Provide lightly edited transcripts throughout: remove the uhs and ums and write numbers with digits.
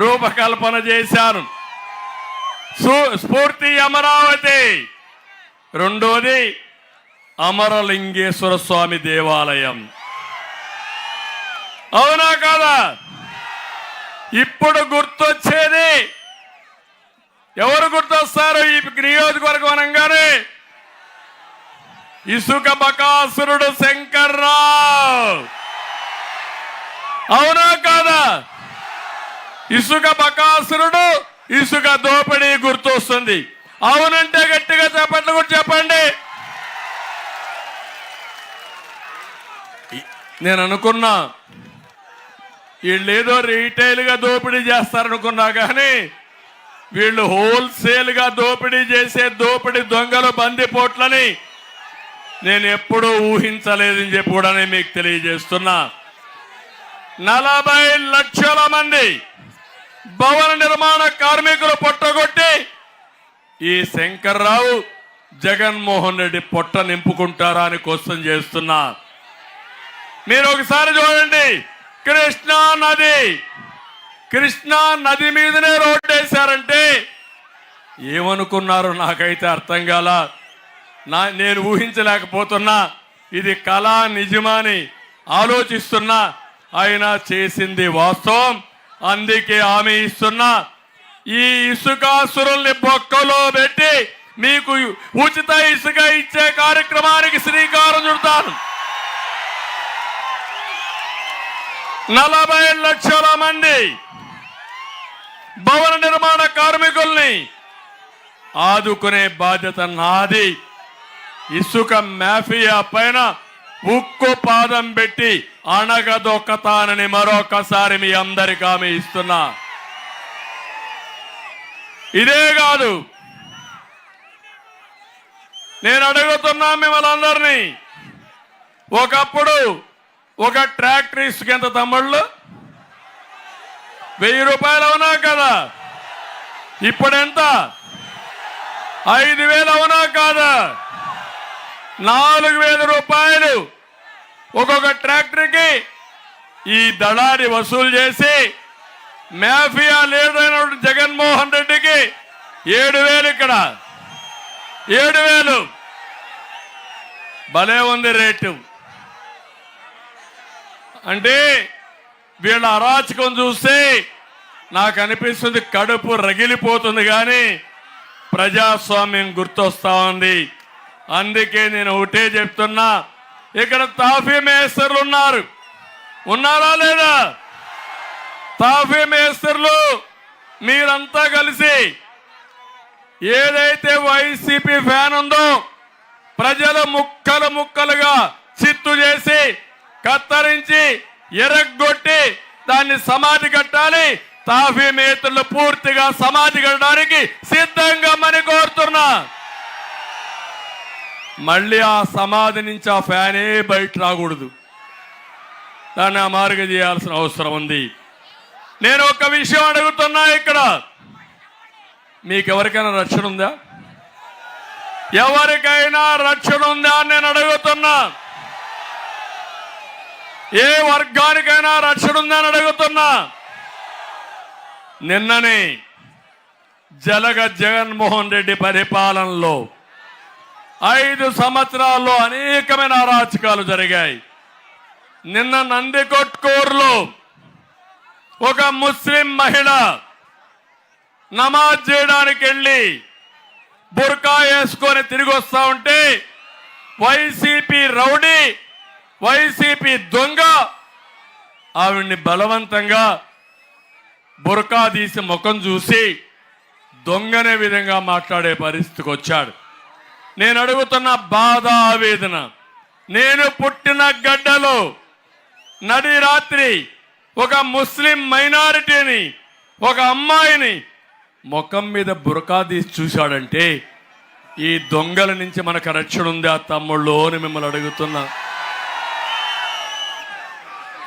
రూపకల్పన చేశాను. స్ఫూర్తి అమరావతి. రెండోది అమరలింగేశ్వర స్వామి దేవాలయం. అవునా కాదా? ఇప్పుడు గుర్తొచ్చేది ఎవరు గుర్తొస్తారు ఈ నియోజకవర్గం అనగానే? ఇసుక బకాసురుడు శంకర్రావు. అవునా కాదా? ఇసుక బకాసురుడు, ఇసుక దోపిడీ గుర్తొస్తుంది. అవునంటే గట్టిగా చెప్పండి, కూడా చెప్పండి. నేను అనుకున్నా వీళ్ళు ఏదో రీటైల్ గా దోపిడీ చేస్తారనుకున్నా కానీ వీళ్ళు హోల్సేల్ గా దోపిడీ చేసే దోపిడీ దొంగలు బందిపోట్లని నేను ఎప్పుడూ ఊహించలేదని చెప్పి కూడా మీకు తెలియజేస్తున్నా. 40 లక్షల మంది భవన నిర్మాణ కార్మికులు పొట్టగొట్టి ఈ శంకర్రావు జగన్మోహన్ రెడ్డి పొట్ట నింపుకుంటారా అని క్వశ్చన్ చేస్తున్నా. మీరు ఒకసారి చూడండి, కృష్ణా నది మీదనే రోడ్డు వేశారంటే ఏమనుకున్నారు నాకైతే అర్థం కాల. నేను ఊహించలేకపోతున్నా ఇది కళ నిజమాని ఆలోచిస్తున్నా. ఆయన చేసింది వాస్తవం. అందుకే హామీ ఇస్తున్నా, ఈ ఇసుకాసురుల్ని బొక్కలో పెట్టి మీకు ఉచిత ఇసుక ఇచ్చే కార్యక్రమానికి శ్రీకారం చుడతాను. 40 లక్షల మంది భవన నిర్మాణ కార్మికుల్ని ఆదుకునే బాధ్యత నాది. ఇసుక మాఫియా పైన ఉక్కు పాదం పెట్టి అణగదొక్కతానని మరొకసారి మీ అందరికీ హామీ ఇస్తున్నా. ఇదే కాదు, నేను అడుగుతున్నా మిమ్మల్ని అందరినీ, ఒకప్పుడు ఒక ట్రాక్టర్ ఇసుక ఎంత తమ్ముళ్ళు? 1000 రూపాయలు అవునా కదా? ఇప్పుడెంత? 5000 అవునా కాదా? 4000 రూపాయలు ఒక్కొక్క ట్రాక్టర్కి ఈ దళారి వసూలు చేసి మాఫియా లీడర్ జగన్మోహన్ రెడ్డికి 7000. ఇక్కడ 7000 భలే ఉంది రేటు. అంటే వీళ్ళ అరాచకం చూస్తే నాకు అనిపిస్తుంది కడుపు రగిలిపోతుంది, కానీ ప్రజాస్వామ్యం గుర్తొస్తా ఉంది. అందుకే నేను ఒకటే చెప్తున్నా, ఇక్కడ తాఫీ మేస్టర్లు ఉన్నారా లేదా? తాఫీ మేస్టర్లు మీరంతా కలిసి ఏదైతే వైసీపీ ఫ్యాన్ ఉందో ప్రజలు ముక్కలుగా చిత్తు చేసి కత్తరించి ఎరగొట్టి దాన్ని సమాధి కట్టాలి. తాఫీ మేస్టర్లు పూర్తిగా సమాధి కట్టడానికి సిద్ధంగా మని కోరుతున్నా. మళ్ళీ ఆ సమాధి నుంచి ఆ ఫ్యానే బయట రాకూడదు, దాన్ని అమారుగ చేయాల్సిన అవసరం ఉంది. నేను ఒక విషయం అడుగుతున్నా, ఇక్కడ మీకెవరికైనా రక్షణ ఉందా? ఎవరికైనా రక్షణ ఉందా అని నేను అడుగుతున్నా. ఏ వర్గానికైనా రక్షణ ఉందా అని అడుగుతున్నా. నిన్ననే జగన్మోహన్ రెడ్డి పరిపాలనలో 5 సంవత్సరాల్లో అనేకమైన అరాచకాలు జరిగాయి. నిన్న నందికొట్కూరులో ఒక ముస్లిం మహిళ నమాజ్ చేయడానికి వెళ్ళి బుర్కా వేసుకొని తిరిగి వస్తా ఉంటే వైసీపీ రౌడీ, వైసీపీ దొంగ ఆవిడ్ని బలవంతంగా బుర్కా తీసి ముఖం చూసి దొంగనే విధంగా మాట్లాడే పరిస్థితికి వచ్చాడు. నేను అడుగుతున్న బాధ, ఆవేదన. నేను పుట్టిన గడ్డలో నడి రాత్రి ఒక ముస్లిం మైనారిటీని, ఒక అమ్మాయిని ముఖం మీద బురకా తీసి చూశాడంటే ఈ దొంగల నుంచి మనకు రక్షణ ఉందా తమ్ముళ్ళు అని మిమ్మల్ని అడుగుతున్నా.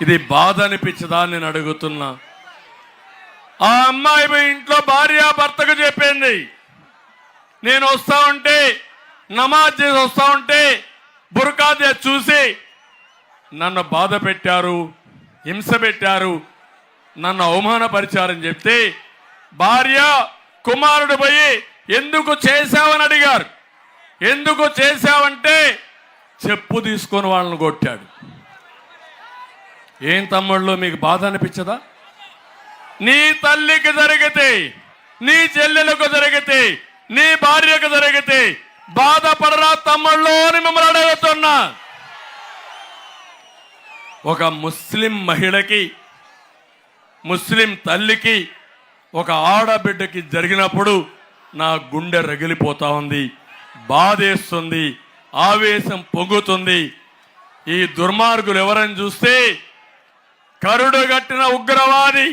ఇది బాధ అనిపించదా నేను అడుగుతున్నా. ఆ అమ్మాయి ఇంట్లో భార్యాభర్తకు చెప్పింది, నేను వస్తా ఉంటే నమాజ్ చేసి వస్తా ఉంటే బురకా చూసి నన్ను బాధ పెట్టారు, హింస పెట్టారు, నన్ను అవమానపరిచారని చెప్తే భార్య కుమారుడు పోయి ఎందుకు చేశావని అడిగారు. ఎందుకు చేశావంటే చెప్పు తీసుకొని వాళ్ళని కొట్టాడు. ఏం తమ్ముళ్ళు మీకు బాధ అనిపించదా? నీ తల్లికి జరిగితే, నీ చెల్లెలకు జరిగితే, నీ భార్యకు జరిగితే బాధపడరా తమ్ముళ్ళు అని మిమ్మల్ని అడుగుతున్నా. ఒక ముస్లిం మహిళకి, ముస్లిం తల్లికి, ఒక ఆడబిడ్డకి జరిగినప్పుడు నా గుండె రగిలిపోతా ఉంది, బాధేస్తుంది, ఆవేశం పొంగుతుంది. ఈ దుర్మార్గులు ఎవరని చూస్తే కరుడు గట్టిన ఉగ్రవాది,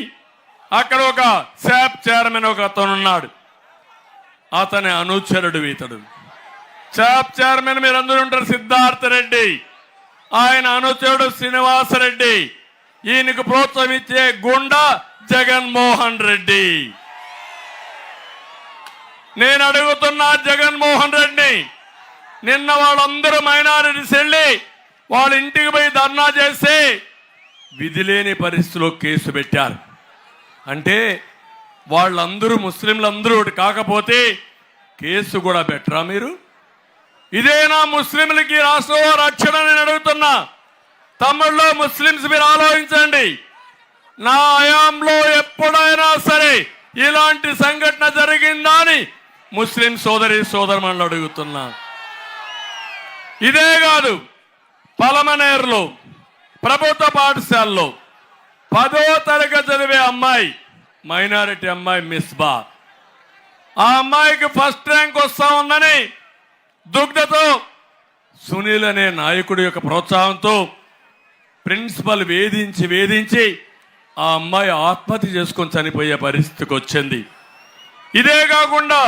అక్కడ ఒక శాప్ చైర్మన్ ఒక అతను ఉన్నాడు, అతని అనుచరుడు ఇతడు. శాప్ చైర్మన్ మీరు అందరూ ఉంటారు సిద్ధార్థ రెడ్డి, ఆయన అనుచరుడు శ్రీనివాసరెడ్డి, ఈయనకు ప్రోత్సహించే గుండా జగన్మోహన్ రెడ్డి. నేను అడుగుతున్నా జగన్మోహన్ రెడ్డి, నిన్న వాళ్ళందరూ మైనారిటీస్ వెళ్ళి వాళ్ళ ఇంటికి పోయి ధర్నా చేస్తే విధి లేని పరిస్థితిలో కేసు పెట్టారు. అంటే వాళ్ళందరూ ముస్లింలందరూ ఒకటి కాకపోతే కేసు కూడా పెట్టరా మీరు? ఇదేనా ముస్లింలకి రాష్ట్రంలో రక్షణ? నేను అడుగుతున్నా తమ్ముళ్ళు, ముస్లింస్ మీరు ఆలోచించండి. నా హయాంలో ఎప్పుడైనా సరే ఇలాంటి సంఘటన జరిగిందా అని ముస్లిం సోదరులను అడుగుతున్నా. ఇదే కాదు, పలమనేరులో ప్రభుత్వ పాఠశాలలో 10వ తరగతి చదివే అమ్మాయి, మైనారిటీ అమ్మాయి మిస్బా, ఆ అమ్మాయికి ఫస్ట్ ర్యాంక్ వస్తా ఉందని దుగ్ధతో సునీల్ అనే నాయకుడి యొక్క ప్రోత్సాహంతో ప్రిన్సిపల్ వేధించి ఆ అమ్మాయి ఆత్మహత్య చేసుకొని చనిపోయే పరిస్థితికి వచ్చింది. ఇదే కాకుండా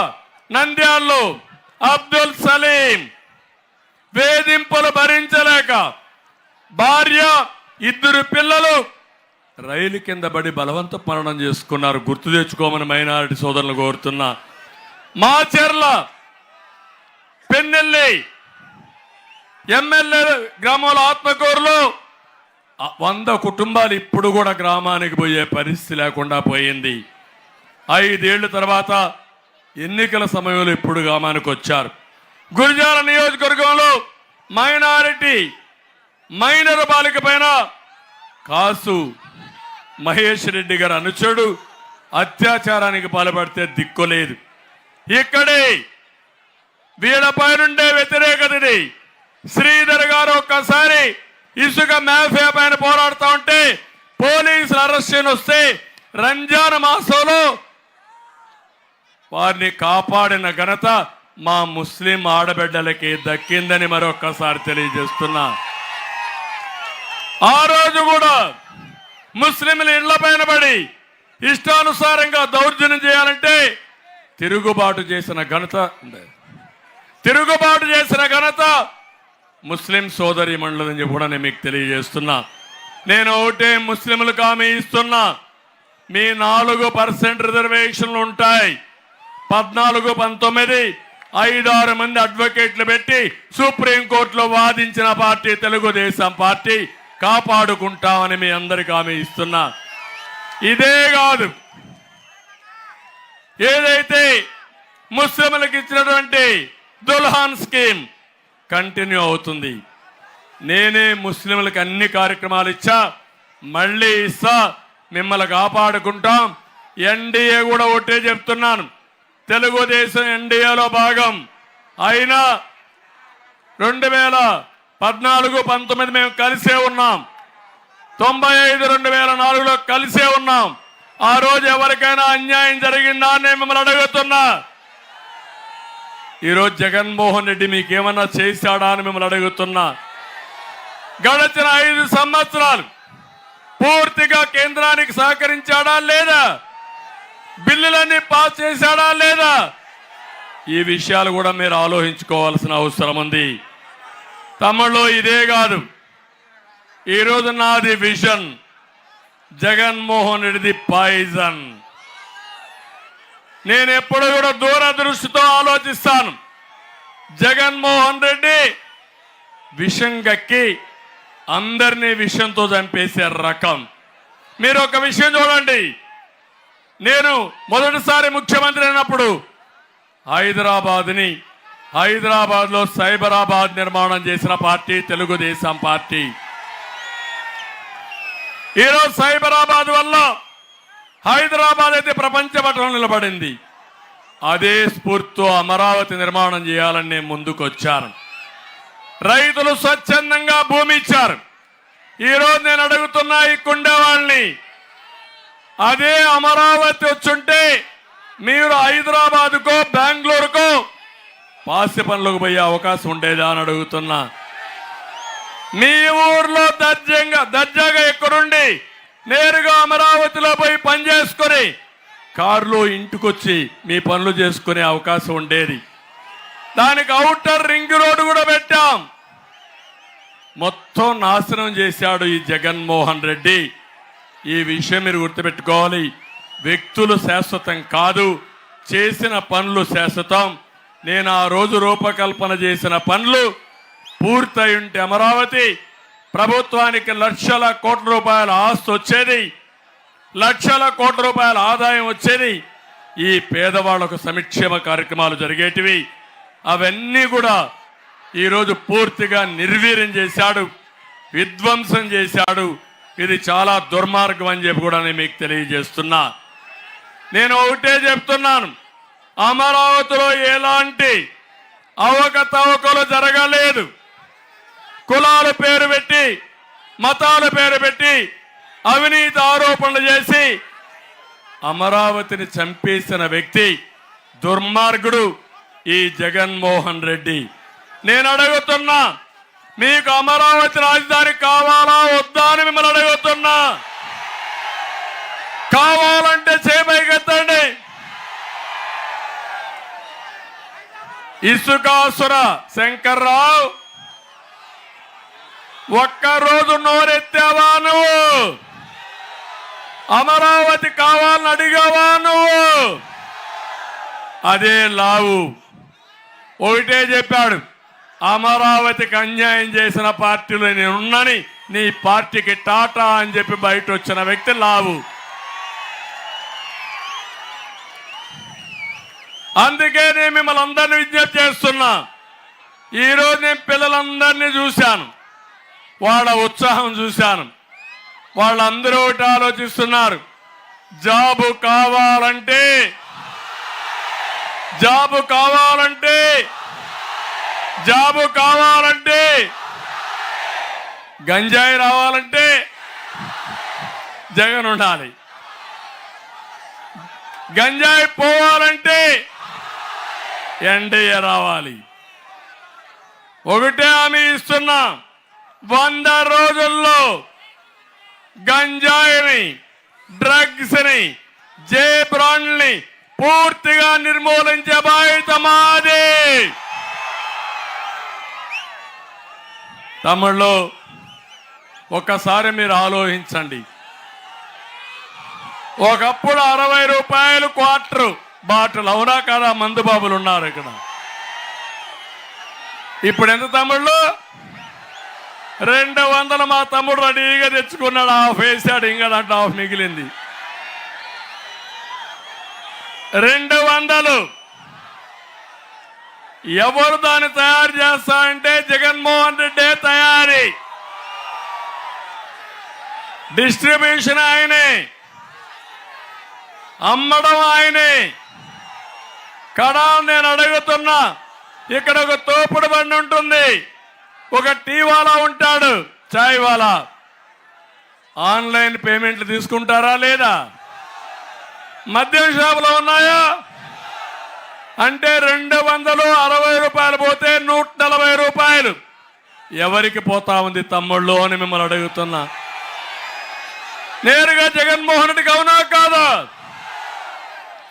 నంద్యాలలో అబ్దుల్ సలీం వేధింపులు భరించలేక భార్య, 2 పిల్లలు రైలు కింద పడి బలవంత మరణం చేసుకున్నారు. గుర్తు తెచ్చుకోమని మైనారిటీ సోదరులు కోరుతున్నా. మాచర్ల పెన్నెల్లి ఎమ్మెల్యే గ్రామంలో ఆత్మకూరులో 100 కుటుంబాలు ఇప్పుడు కూడా గ్రామానికి పోయే పరిస్థితి లేకుండా పోయింది. 5 ఏళ్ల తర్వాత ఎన్నికల సమయంలో ఇప్పుడు గ్రామానికి వచ్చారు. గురిజాల నియోజకవర్గంలో మైనర్ బాలిక పైన కాసు మహేష్ రెడ్డి గారు అనుచరుడు అత్యాచారానికి పాల్పడితే దిక్కులేదు. ఇక్కడే వీళ్ళపై నుండే వ్యతిరేకతని శ్రీధర్ గారు ఒక్కసారి ఇసుక మాఫియా పైన పోరాడుతూ ఉంటే పోలీసులు అరెస్ట్ చేయని వస్తే రంజాన్ మాసంలో వారిని కాపాడిన ఘనత మా ముస్లిం ఆడబిడ్డలకి దక్కిందని మరొక్కసారి తెలియజేస్తున్నా. ఆ రోజు కూడా ముస్లింల ఇళ్ల పైన పడి ఇష్టానుసారంగా దౌర్జన్యం చేయాలంటే తిరుగుబాటు చేసిన ఘనత ముస్లిం సోదరి మండలని కూడా నేను మీకు తెలియజేస్తున్నా. నేను ఒకటే ముస్లింలకు హామీ ఇస్తున్నా, మీ 4% రిజర్వేషన్లు ఉంటాయి. 14, 19 5-6 మంది అడ్వకేట్లు పెట్టి సుప్రీంకోర్టులో వాదించిన పార్టీ తెలుగుదేశం పార్టీ. కాపాడుకుంటామని మీ అందరికీ హామీ ఇస్తున్నా. ఇదే కాదు, ఏదైతే ముస్లింలకు ఇచ్చినటువంటి దుల్హాన్ స్కీమ్ కంటిన్యూ అవుతుంది. నేనే ముస్లింలకు అన్ని కార్యక్రమాలు ఇచ్చా, మళ్ళీ ఇస్తా, మిమ్మల్ని కాపాడుకుంటాం. ఎన్డీఏ కూడా ఒకటే చెప్తున్నాను, తెలుగుదేశం ఎన్డీఏలో భాగం అయినా 2014-19 మేము కలిసే ఉన్నాం. 95-2004లో కలిసే ఉన్నాం. ఆ రోజు ఎవరికైనా అన్యాయం జరిగిందా అని మిమ్మల్ని అడుగుతున్నా. ఈరోజు జగన్మోహన్ రెడ్డి మీకేమన్నా చేశాడా అని మిమ్మల్ని అడుగుతున్నా. గడిచిన 5 సంవత్సరాలు పూర్తిగా కేంద్రానికి సహకరించాడా లేదా? బిల్లులన్నీ పాస్ చేశాడా లేదా? ఈ విషయాలు కూడా మీరు ఆలోచించుకోవాల్సిన అవసరం ఉంది. తమలో ఇదే కాదు, ఈరోజు నాది విజన్, జగన్మోహన్ రెడ్డిది పాయిజన్. నేను ఎప్పుడు కూడా దూరదృష్టితో ఆలోచిస్తాను. జగన్మోహన్ రెడ్డి విషం గక్కి అందరినీ విషంతో చంపేసే రకం. మీరు ఒక విషయం చూడండి, నేను మొదటిసారి ముఖ్యమంత్రి అయినప్పుడు హైదరాబాద్లో సైబరాబాద్ నిర్మాణం చేసిన పార్టీ తెలుగుదేశం పార్టీ. ఈరోజు సైబరాబాద్ వల్ల హైదరాబాద్ అయితే ప్రపంచ పటంలో నిలబడింది. అదే స్ఫూర్తితో అమరావతి నిర్మాణం చేయాలని నేను ముందుకు వచ్చాను. రైతులు స్వచ్ఛందంగా భూమి ఇచ్చారు. ఈరోజు నేను అడుగుతున్నా ఈ కుండేవాళ్ళని, అదే అమరావతి వచ్చుంటే మీరు హైదరాబాద్కో బెంగళూరుకో పాసి పనులకు పోయే అవకాశం ఉండేదా అని అడుగుతున్నా. మీ ఊర్లో దర్జాగా ఎక్కడుండి నేరుగా అమరావతిలో పోయి పని చేసుకుని కారులో ఇంటికొచ్చి మీ పనులు చేసుకునే అవకాశం ఉండేది. దానికి ఔటర్ రింగ్ రోడ్డు కూడా పెట్టాం. మొత్తం నాశనం చేశాడు ఈ జగన్మోహన్ రెడ్డి. ఈ విషయం మీరు గుర్తుపెట్టుకోవాలి. వ్యక్తులు శాశ్వతం కాదు, చేసిన పనులు శాశ్వతం. నేను ఆ రోజు రూపకల్పన చేసిన పనులు పూర్తయి ఉంటే అమరావతి ప్రభుత్వానికి లక్షల కోట్ల రూపాయల ఆస్తి వచ్చేది, లక్షల కోట్ల రూపాయల ఆదాయం వచ్చేది. ఈ పేదవాళ్లకు సంక్షేమ కార్యక్రమాలు జరిగేటివి. అవన్నీ కూడా ఈరోజు పూర్తిగా నిర్వీర్యం చేశాడు, విధ్వంసం చేశాడు. ఇది చాలా దుర్మార్గం అని చెప్పి కూడా నేను మీకు తెలియజేస్తున్నా. నేను ఒకటే చెప్తున్నాను, అమరావతిలో ఎలాంటి అవకతవకలు జరగలేదు. కులాల పేరు పెట్టి, మతాల పేరు పెట్టి అవినీతి ఆరోపణలు చేసి అమరావతిని చంపేసిన వ్యక్తి దుర్మార్గుడు ఈ జగన్మోహన్ రెడ్డి. నేను అడుగుతున్నా, మీకు అమరావతి రాజధాని కావాలా వద్దా అని మిమ్మల్ని అడుగుతున్నా. కావాలంటే చేపైకెత్తండి. ఇసుకాసుర శంకర్రావు, ఒక్కరోజు నోరెత్తావా నువ్వు? అమరావతి కావాలని అడిగావా నువ్వు? అదే లావు ఒకటే చెప్పాడు, అమరావతికి అన్యాయం చేసిన పార్టీలో నేనున్నాని, నీ పార్టీకి టాటా అని చెప్పి బయట వచ్చిన వ్యక్తి లావు. అందుకే నేను మిమ్మల్ని అందరినీ విజ్ఞప్తి చేస్తున్నా. ఈరోజు నేను పిల్లలందరినీ చూశాను, వాళ్ళ ఉత్సాహం చూశాను. వాళ్ళందరూ ఒకటి ఆలోచిస్తున్నారు, జాబు కావాలంటే గంజాయి రావాలంటే జగన్ ఉండాలి, గంజాయి పోవాలంటే ఎన్డీఏ రావాలి. ఒకటే హామీ ఇస్తున్నా, 100 రోజుల్లో గంజాయిని, డ్రగ్స్ ని, జే బ్రాండ్ని పూర్తిగా నిర్మూలించే బాధ్యత మాది. తమిళ్లో ఒకసారి మీరు ఆలోచించండి, ఒకప్పుడు 60 రూపాయలు క్వార్టర్ బాటిల్, అవునా కదా? మందు బాబులు ఉన్నారు ఇక్కడ. ఇప్పుడు ఎంత తమ్ముళ్ళు? 200. మా తమ్ముడు రెడీగా తెచ్చుకున్నాడు, హాఫ్ వేసాడు, ఇంకా దాంట్లో హాఫ్ మిగిలింది. 200. ఎవరు దాన్ని తయారు చేస్తారంటే జగన్మోహన్ రెడ్డి తయారీ, డిస్ట్రిబ్యూషన్ ఆయనే, అమ్మడం ఆయనే. కడా నేను అడుగుతున్నా, ఇక్కడ ఒక తోపుడు బండి ఉంటుంది, ఒక టీ వాలా ఉంటాడు, చాయ్ వాలా. ఆన్లైన్ పేమెంట్లు తీసుకుంటారా లేదా? మద్యం షాపులో ఉన్నాయా? అంటే 260 రూపాయలు పోతే 140 రూపాయలు ఎవరికి పోతా ఉంది తమ్ముళ్ళు అని మిమ్మల్ని అడుగుతున్నా. నేరుగా జగన్మోహన్ రెడ్డికి అవునా కాదా?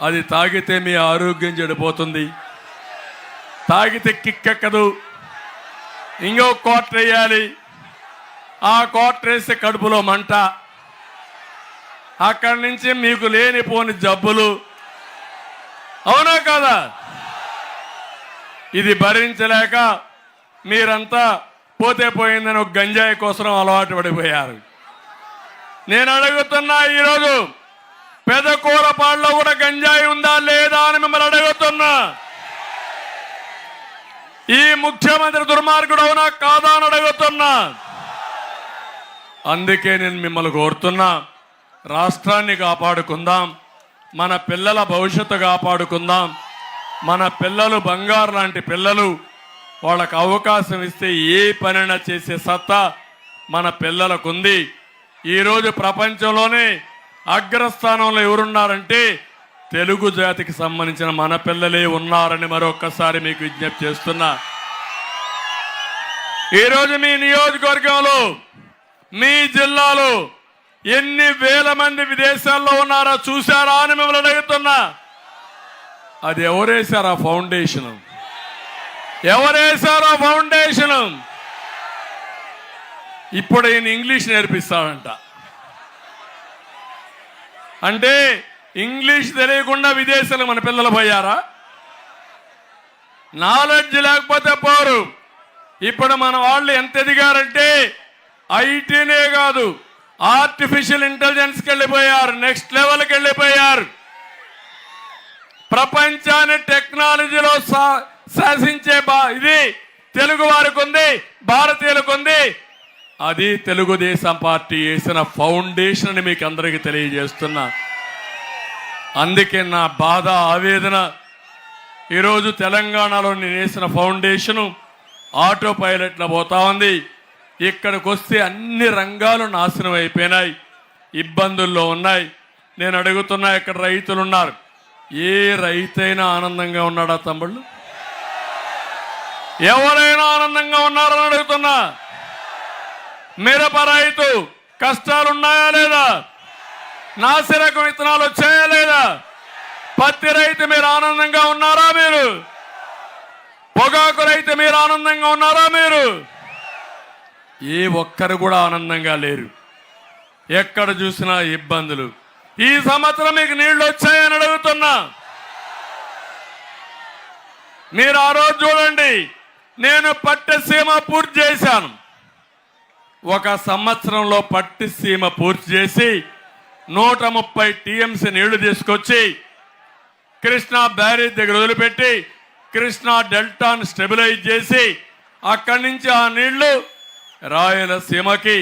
అది తాగితే మీ ఆరోగ్యం చెడిపోతుంది, తాగితే కిక్కెక్కదు, ఇంకో క్వార్టర్ వేయాలి, ఆ క్వార్టర్ వేస్తే కడుపులో మంట, అక్కడి నుంచి మీకు లేనిపోని జబ్బులు, అవునా కాదా? ఇది భరించలేక మీరంతా పోతే పోయిందని ఒక గంజాయి కోసం అలవాటు పడిపోయారు. నేను అడుగుతున్నా, ఈరోజు పెదకూరపాడులో కూడా గంజాయి ఉందా లేదా అని మిమ్మల్ని అడుగుతున్నా. ఈ ముఖ్యమంత్రి దుర్మార్గుడు అవునా కాదా అని అడుగుతున్నా. అందుకే నేను మిమ్మల్ని కోరుతున్నా, రాష్ట్రాన్ని కాపాడుకుందాం, మన పిల్లల భవిష్యత్తు కాపాడుకుందాం. మన పిల్లలు బంగారు లాంటి పిల్లలు, వాళ్ళకు అవకాశం ఇస్తే ఏ పనైనా చేసే సత్తా మన పిల్లలకుంది. ఈరోజు ప్రపంచంలోనే అగ్రస్థానంలో ఎవరున్నారంటే తెలుగు జాతికి సంబంధించిన మన పిల్లలే ఉన్నారని మరొక్కసారి మీకు విజ్ఞప్తి చేస్తున్నా. ఈరోజు మీ నియోజకవర్గంలో, మీ జిల్లాలో ఎన్ని వేల మంది విదేశాల్లో ఉన్నారో చూశారా అని మిమ్మల్ని అడుగుతున్నా. అది ఎవరేశారా ఫౌండేషన్? ఎవరేశారో ఫౌండేషన్? ఇప్పుడు ఈయన ఇంగ్లీష్ నేర్పిస్తాడంట. అంటే ఇంగ్లీష్ తెలియకుండా విదేశాలకు మన పిల్లలు పోయారా? నాలెడ్జ్ లేకపోతే పోరు. ఇప్పుడు మన వాళ్ళు ఎంత ఎదిగారంటే ఐటీనే కాదు, ఆర్టిఫిషియల్ ఇంటెలిజెన్స్కి వెళ్ళిపోయారు, నెక్స్ట్ లెవెల్కి వెళ్ళిపోయారు. ప్రపంచాన్ని టెక్నాలజీలో శాసించే ఇది తెలుగు వారికి ఉంది, భారతీయులకు ఉంది. అది తెలుగుదేశం పార్టీ వేసిన ఫౌండేషన్ అని మీకు అందరికీ తెలియజేస్తున్నా. అందుకే నా బాధ, ఆవేదన. ఈరోజు తెలంగాణలో నేను వేసిన ఫౌండేషను ఆటో పైలట్లో పోతా ఉంది. ఇక్కడికి వస్తే అన్ని రంగాలు నాశనం అయిపోయినాయి, ఇబ్బందుల్లో ఉన్నాయి. నేను అడుగుతున్నా, ఇక్కడ రైతులు ఉన్నారు, ఏ రైతైనా ఆనందంగా ఉన్నాడా తమ్ముళ్ళు? ఎవరైనా ఆనందంగా ఉన్నారని అడుగుతున్నా. మిరప రైతు కష్టాలున్నాయా లేదా? నాసిరకం విత్తనాలు వచ్చాయా లేదా? పత్తి రైతు మీరు ఆనందంగా ఉన్నారా? మీరు పొగాకు రైతు మీరు ఆనందంగా ఉన్నారా? మీరు ఏ ఒక్కరు కూడా ఆనందంగా లేరు. ఎక్కడ చూసినా ఇబ్బందులు. ఈ సంవత్సరం మీకు నీళ్లు వచ్చాయని అడుగుతున్నా. మీరు ఆ రోజు చూడండి, నేను పట్టిసీమ పూర్తి చేశాను. ఒక సంవత్సరంలో పట్టిసీమ పూర్తి చేసి 130 టీఎంసీ నీళ్లు తీసుకొచ్చి కృష్ణా బ్యారేజ్ దగ్గర వదిలిపెట్టి కృష్ణా డెల్టాను స్టెబిలైజ్ చేసి అక్కడి నుంచి ఆ నీళ్లు రాయలసీమకి,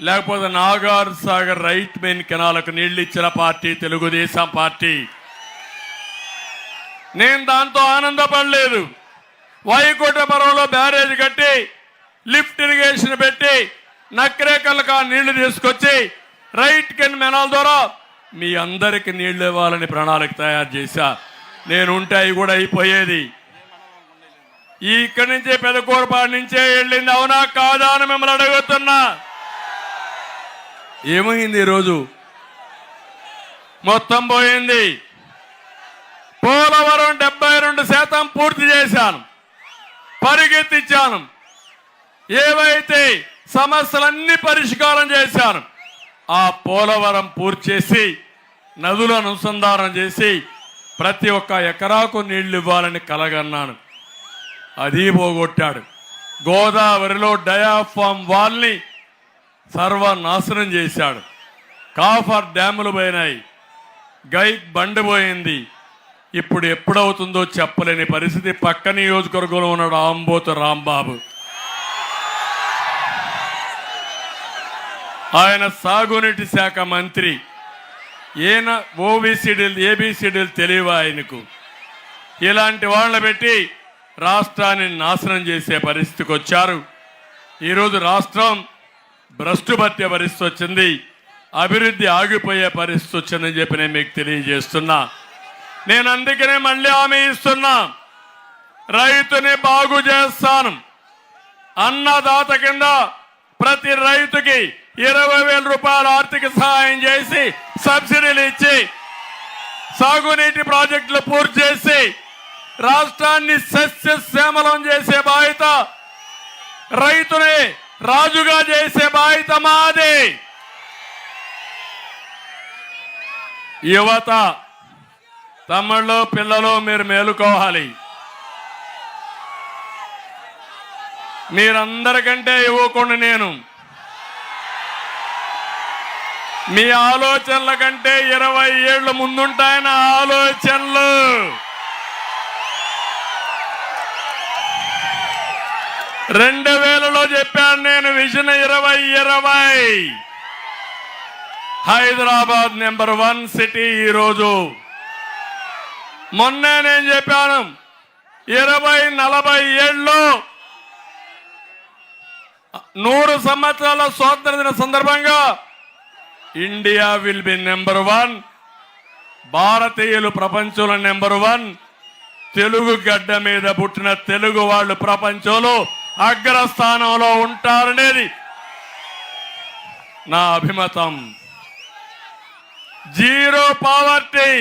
లేకపోతే నాగార్ సాగర్ రైట్ మెయిన్ కెనాలకు నీళ్లు ఇచ్చిన పార్టీ తెలుగుదేశం పార్టీ. నేను దాంతో ఆనందపడలేదు. వైకుంఠపురంలో బ్యారేజ్ కట్టి లిఫ్ట్ ఇరిగేషన్ పెట్టి నక్రేకల్కి ఆ నీళ్లు తీసుకొచ్చి రైట్ కెనాల్ ద్వారా మీ అందరికి నీళ్లు ఇవ్వాలని ప్రణాళిక తయారు చేశా. నేను ఉంటే అవి కూడా అయిపోయేది. ఇక్కడి నుంచే పెదకూరపాడు నుంచే వెళ్ళింది, అవునా కాదా అని మిమ్మల్ని అడుగుతున్నా. ఏమైంది? ఈరోజు మొత్తం పోయింది. పోలవరం 72% పూర్తి చేశాను, పరిగెత్తించాను. ఏవైతే సమస్యలన్నీ పరిష్కారం చేశాను. ఆ పోలవరం పూర్తి చేసి నదులను అనుసంధానం చేసి ప్రతి ఒక్క ఎకరాకు నీళ్లు ఇవ్వాలని కలగన్నాను. అది పోగొట్టాడు. గోదావరిలో డయాఫామ్ వాల్ని సర్వనాశనం చేశాడు. కాఫర్ డ్యాములు పోయినాయి, గైక్ బండి పోయింది. ఇప్పుడు ఎప్పుడవుతుందో చెప్పలేని పరిస్థితి. పక్క నియోజకవర్గంలో ఉన్నాడు ఆంబోతు రాంబాబు. ఆయన సాగునీటి శాఖ మంత్రి. ఈయన ఓబీసీడీలు ఏబీసీడీలు తెలియవా ఆయనకు? ఇలాంటి వాళ్ళని పెట్టి రాష్ట్రాన్ని నాశనం చేసే పరిస్థితికి వచ్చారు. ఈరోజు రాష్ట్రం భ్రష్టుపట్టే పరిస్థితి వచ్చింది, అభివృద్ధి ఆగిపోయే పరిస్థితి వచ్చిందని చెప్పి నేను మీకు తెలియజేస్తున్నా. నేను అందుకనే మళ్ళీ హామీ ఇస్తున్నా, రైతుని బాగు చేస్తాను. అన్నదాత కింద ప్రతి రైతుకి 20,000 రూపాయల ఆర్థిక సహాయం చేసి సబ్సిడీలు ఇచ్చి సాగునీటి ప్రాజెక్టులు పూర్తి చేసి రాష్ట్రాన్ని సస్యశ్యామలం చేసే బాధ్యత, రైతుని రాజుగా చేసే బాధ్యత మాది. యువత, తమ్ముళ్ళు, పిల్లలు మీరు మేలుకోవాలి. మీరందరికంటే యువకుడిని నేను. మీ ఆలోచనల కంటే 20 ఏళ్లు ముందుంటాయన్న ఆలోచనలు. రెండు వేలలో చెప్పాను నేను విజన్ 2020. Hyderabad number 1 city. ఈరోజు మొన్నే నేను చెప్పాను 20-40 ఏళ్ళు 100 సంవత్సరాల స్వాతంత్ర దిన సందర్భంగా ఇండియా విల్ బి నెంబర్ 1. భారతీయులు ప్రపంచంలో నెంబర్ 1. తెలుగు గడ్డ మీద పుట్టిన తెలుగు వాళ్ళు ప్రపంచంలో అగ్రస్థానంలో ఉంటారనేది నా అభిమతం. జీరో పావర్టీ,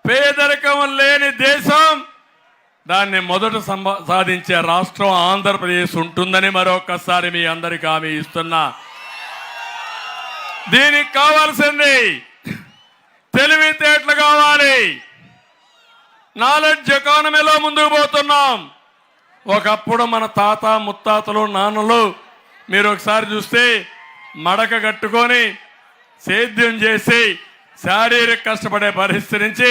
పేదరికం లేని దేశం, దాన్ని మొదట సాధించే రాష్ట్రం ఆంధ్రప్రదేశ్ ఉంటుందని మరొకసారి మీ అందరికీ హామీ ఇస్తున్నా. దీనికి కావాల్సింది తెలివితేటలు కావాలి. నాలెడ్జ్ ఎకానమీలో ముందుకు పోతున్నాం. ఒకప్పుడు మన తాత ముత్తాతలు నాన్నలు మీరు ఒకసారి చూస్తే మడక కట్టుకొని సేద్యం చేసి శారీరక కష్టపడే పరిస్థితి నుంచి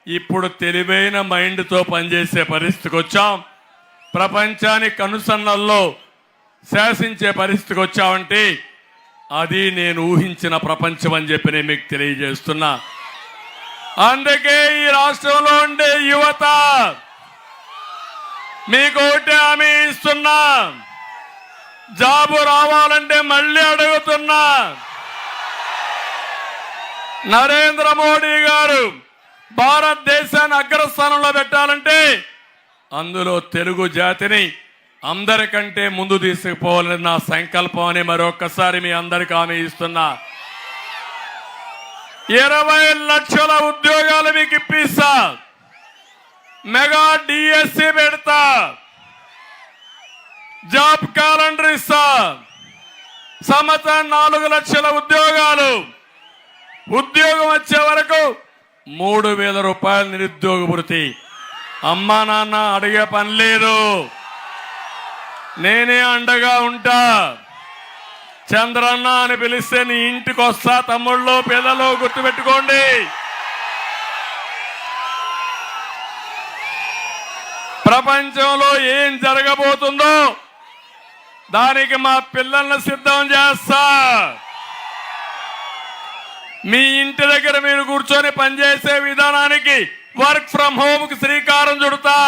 ఇప్పుడు తెలివైన మైండ్తో పనిచేసే పరిస్థితికి వచ్చాం. ప్రపంచానికి కనుసన్నల్లో శాసించే పరిస్థితికి వచ్చామంటే అది నేను ఊహించిన ప్రపంచం అని చెప్పి నేను మీకు తెలియజేస్తున్నా. అందుకే ఈ రాష్ట్రంలో ఉండే యువత మీకు ఒకటే హామీ ఇస్తున్నా, జాబు రావాలంటే మళ్ళీ అడుగుతున్నా. నరేంద్ర మోడీ గారు భారతదేశాన్ని అగ్రస్థానంలో పెట్టాలంటే అందులో తెలుగు జాతిని అందరికంటే ముందు తీసుకుపోవాలని నా సంకల్పం అని మరొకసారి మీ అందరికీ హామీ ఇస్తున్నా. 20 లక్షల ఉద్యోగాలు మీకు ఇప్పిస్తా. మెగా డిఎస్సి పెడతా. జాబ్ క్యాలెండర్ ఇస్తా. సంవత్సరం 4 లక్షల ఉద్యోగాలు. ఉద్యోగం వచ్చే వరకు 3,000 రూపాయలు నిరుద్యోగ భృతి. అమ్మా నాన్న అడిగే పని లేదు, నేనే అండగా ఉంటా. చంద్రన్న అని పిలిస్తే నీ ఇంటికి వస్తా. తమ్ముళ్ళు పిల్లలు గుర్తుపెట్టుకోండి. ప్రపంచంలో ఏం జరగబోతుందో దానికి మా పిల్లల్ని సిద్ధం చేస్తా. మీ ఇంటి దగ్గర మీరు కూర్చొని పనిచేసే విధానానికి వర్క్ ఫ్రం హోమ్ కి శ్రీకారం చుడతా.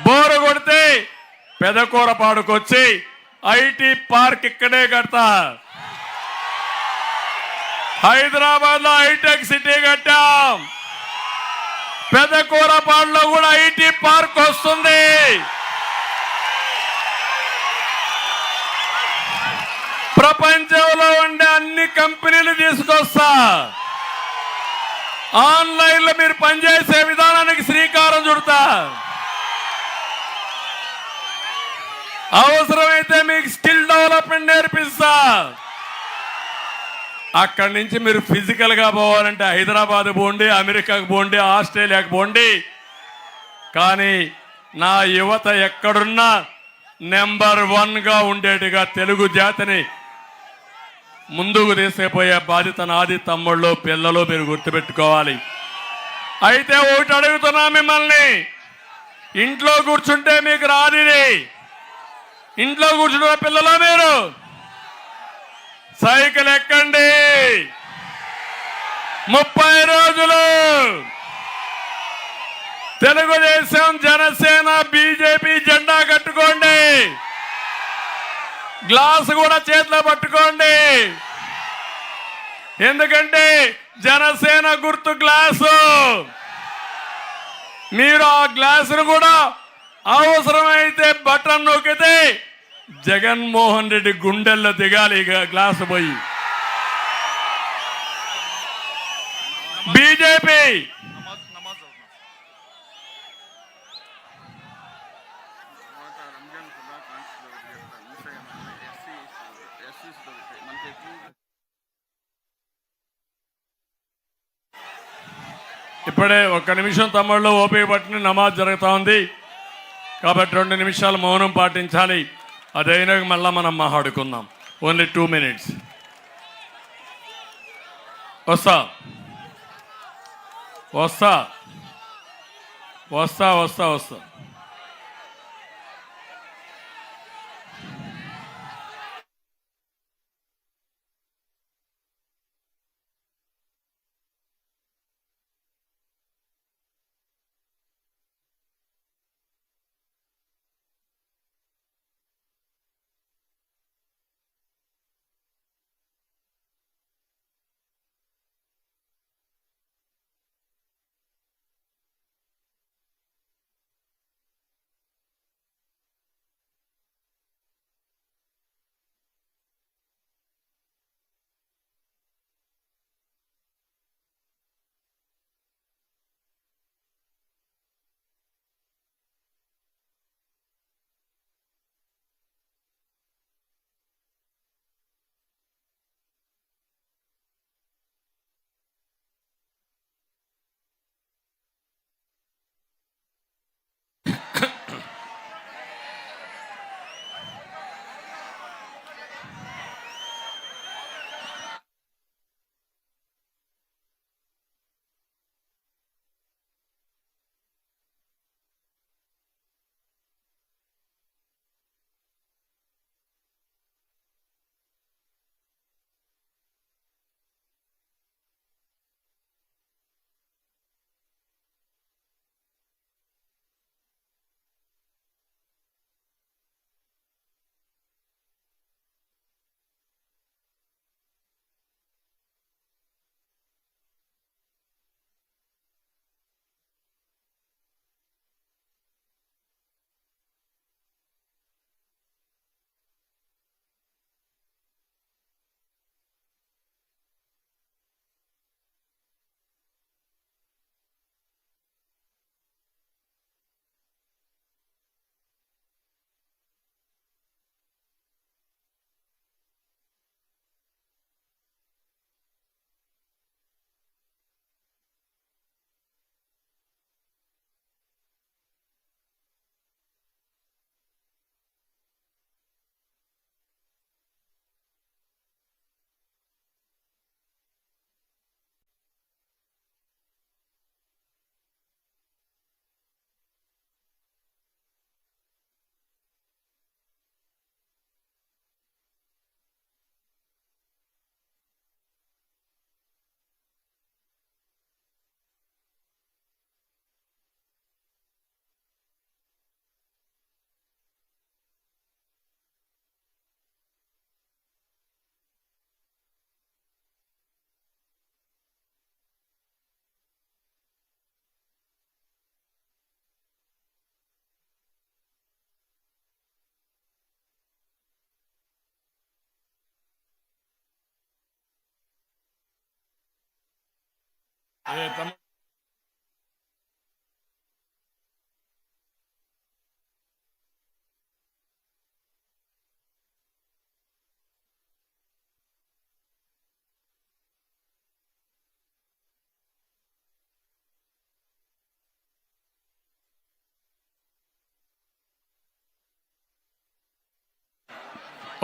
బోరు కొడితే పెదకూరపాడుకొచ్చి ఐటీ పార్క్ ఇక్కడే కడతా. హైదరాబాద్ లో హైటెక్ సిటీ కట్టాం. పెదకూరపాడులో కూడా ఐటీ పార్క్ వస్తుంది. ప్రపంచంలో ఉండే అన్ని కంపెనీలు తీసుకొస్తా. ఆన్లైన్ లో మీరు పనిచేసే విధానానికి శ్రీకారం చుడతా. అవసరమైతే మీకు స్కిల్ డెవలప్మెంట్ నేర్పిస్తా. అక్కడి నుంచి మీరు ఫిజికల్ గా పోవాలంటే హైదరాబాద్ పోండి, అమెరికాకు పోండి, ఆస్ట్రేలియాకు పోండి. కానీ నా యువత ఎక్కడున్నా నెంబర్ 1 గా ఉండేట్టుగా తెలుగు జాతిని ముందుకు తీసుకుపోయే బాధ్యత నాది. తమ్ముళ్ళు పిల్లలు మీరు గుర్తుపెట్టుకోవాలి. అయితే ఒకటి అడుగుతున్నా మిమ్మల్ని, ఇంట్లో కూర్చుంటే మీకు రాదిది. ఇంట్లో కూర్చుంటున్న పిల్లలు మీరు సైకిల్ ఎక్కండి. 30 రోజులు తెలుగుదేశం, జనసేన, బీజేపీ జెండా కట్టుకోండి. గ్లాసు కూడా చేతిలో పట్టుకోండి. ఎందుకంటే జనసేన గుర్తు గ్లాసు. మీరు ఆ గ్లాసును కూడా అవసరమైతే బటన్ నొక్కితే జగన్మోహన్ రెడ్డి గుండెల్లో దిగాలి గ్లాసు పోయి. బీజేపీ ఇప్పుడే 1 నిమిషం తమ్ముళ్ళు ఓపిక పట్టిన నమాజ్ జరుగుతూ ఉంది కాబట్టి 2 నిమిషాలు మౌనం పాటించాలి. అదైనా మళ్ళా మనం మాట్లాడుకుందాం. Only 2 minutes. వస్తా వస్తా వస్తా వస్తా వస్తా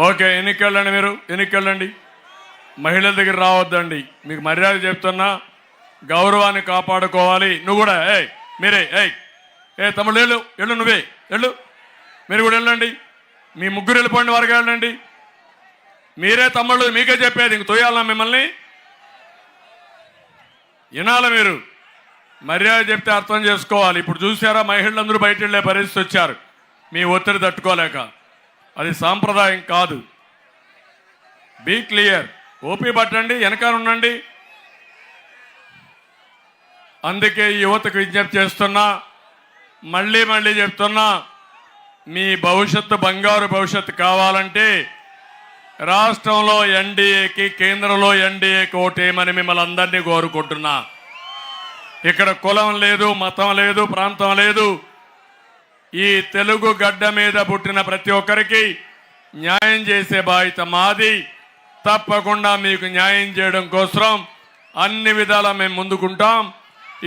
ఓకే, ఎన్నికెళ్ళండి, మీరు ఎన్నికెళ్ళండి, మహిళల దగ్గర రావద్దండి. మీకు మర్యాద చెప్తున్నా, గౌరవాన్ని కాపాడుకోవాలి. నువ్వు కూడా మీరే తమ్ముళ్ళు వెళ్ళు, వెళ్ళు, నువ్వే వెళ్ళు, మీరు కూడా వెళ్ళండి. మీ ముగ్గురు వెళ్ళిపోండి, వరకు వెళ్ళండి. మీరే తమ్ముళ్ళు, మీకే చెప్పేది, ఇంక తోయాలన్నా మిమ్మల్ని వినాలి. మీరు మర్యాద చెప్తే అర్థం చేసుకోవాలి. ఇప్పుడు చూసారా, మహిళలందరూ బయట వెళ్ళే పరిస్థితి వచ్చారు, మీ ఒత్తిడి తట్టుకోలేక. అది సాంప్రదాయం కాదు. బీ క్లియర్, ఓపీ పట్టండి, వెనకాల ఉండండి. అందుకే యువతకు విజ్ఞప్తి చేస్తున్నా, మళ్ళీ మళ్ళీ చెప్తున్నా, మీ భవిష్యత్తు బంగారు భవిష్యత్తు కావాలంటే రాష్ట్రంలో ఎన్డీఏకి, కేంద్రంలో ఎన్డీఏకి ఓటేయమని మిమ్మల్ని అందరినీ కోరుకుంటున్నా. ఇక్కడ కులం లేదు, మతం లేదు, ప్రాంతం లేదు. ఈ తెలుగు గడ్డ మీద పుట్టిన ప్రతి ఒక్కరికి న్యాయం చేసే బాధ్యత మాది. తప్పకుండా మీకు న్యాయం చేయడం కోసం అన్ని విధాలా మేము ముందుకుంటాం.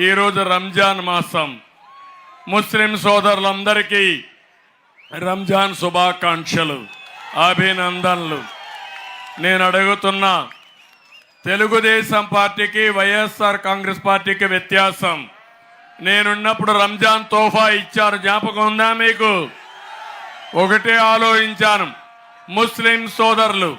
ఈరోజు రంజాన్ మాసం, ముస్లిం సోదరులందరికీ రంజాన్ శుభాకాంక్షలు, అభినందనలు. నేను అడుగుతున్నా, తెలుగుదేశం పార్టీకి వైఎస్ఆర్ కాంగ్రెస్ పార్టీకి వ్యత్యాసం. నేనున్నప్పుడు రంజాన్ తోఫా ఇచ్చారు, జ్ఞాపకం ఉందా మీకు? ఒకటే ఆలోచించాను, ముస్లిం సోదరులు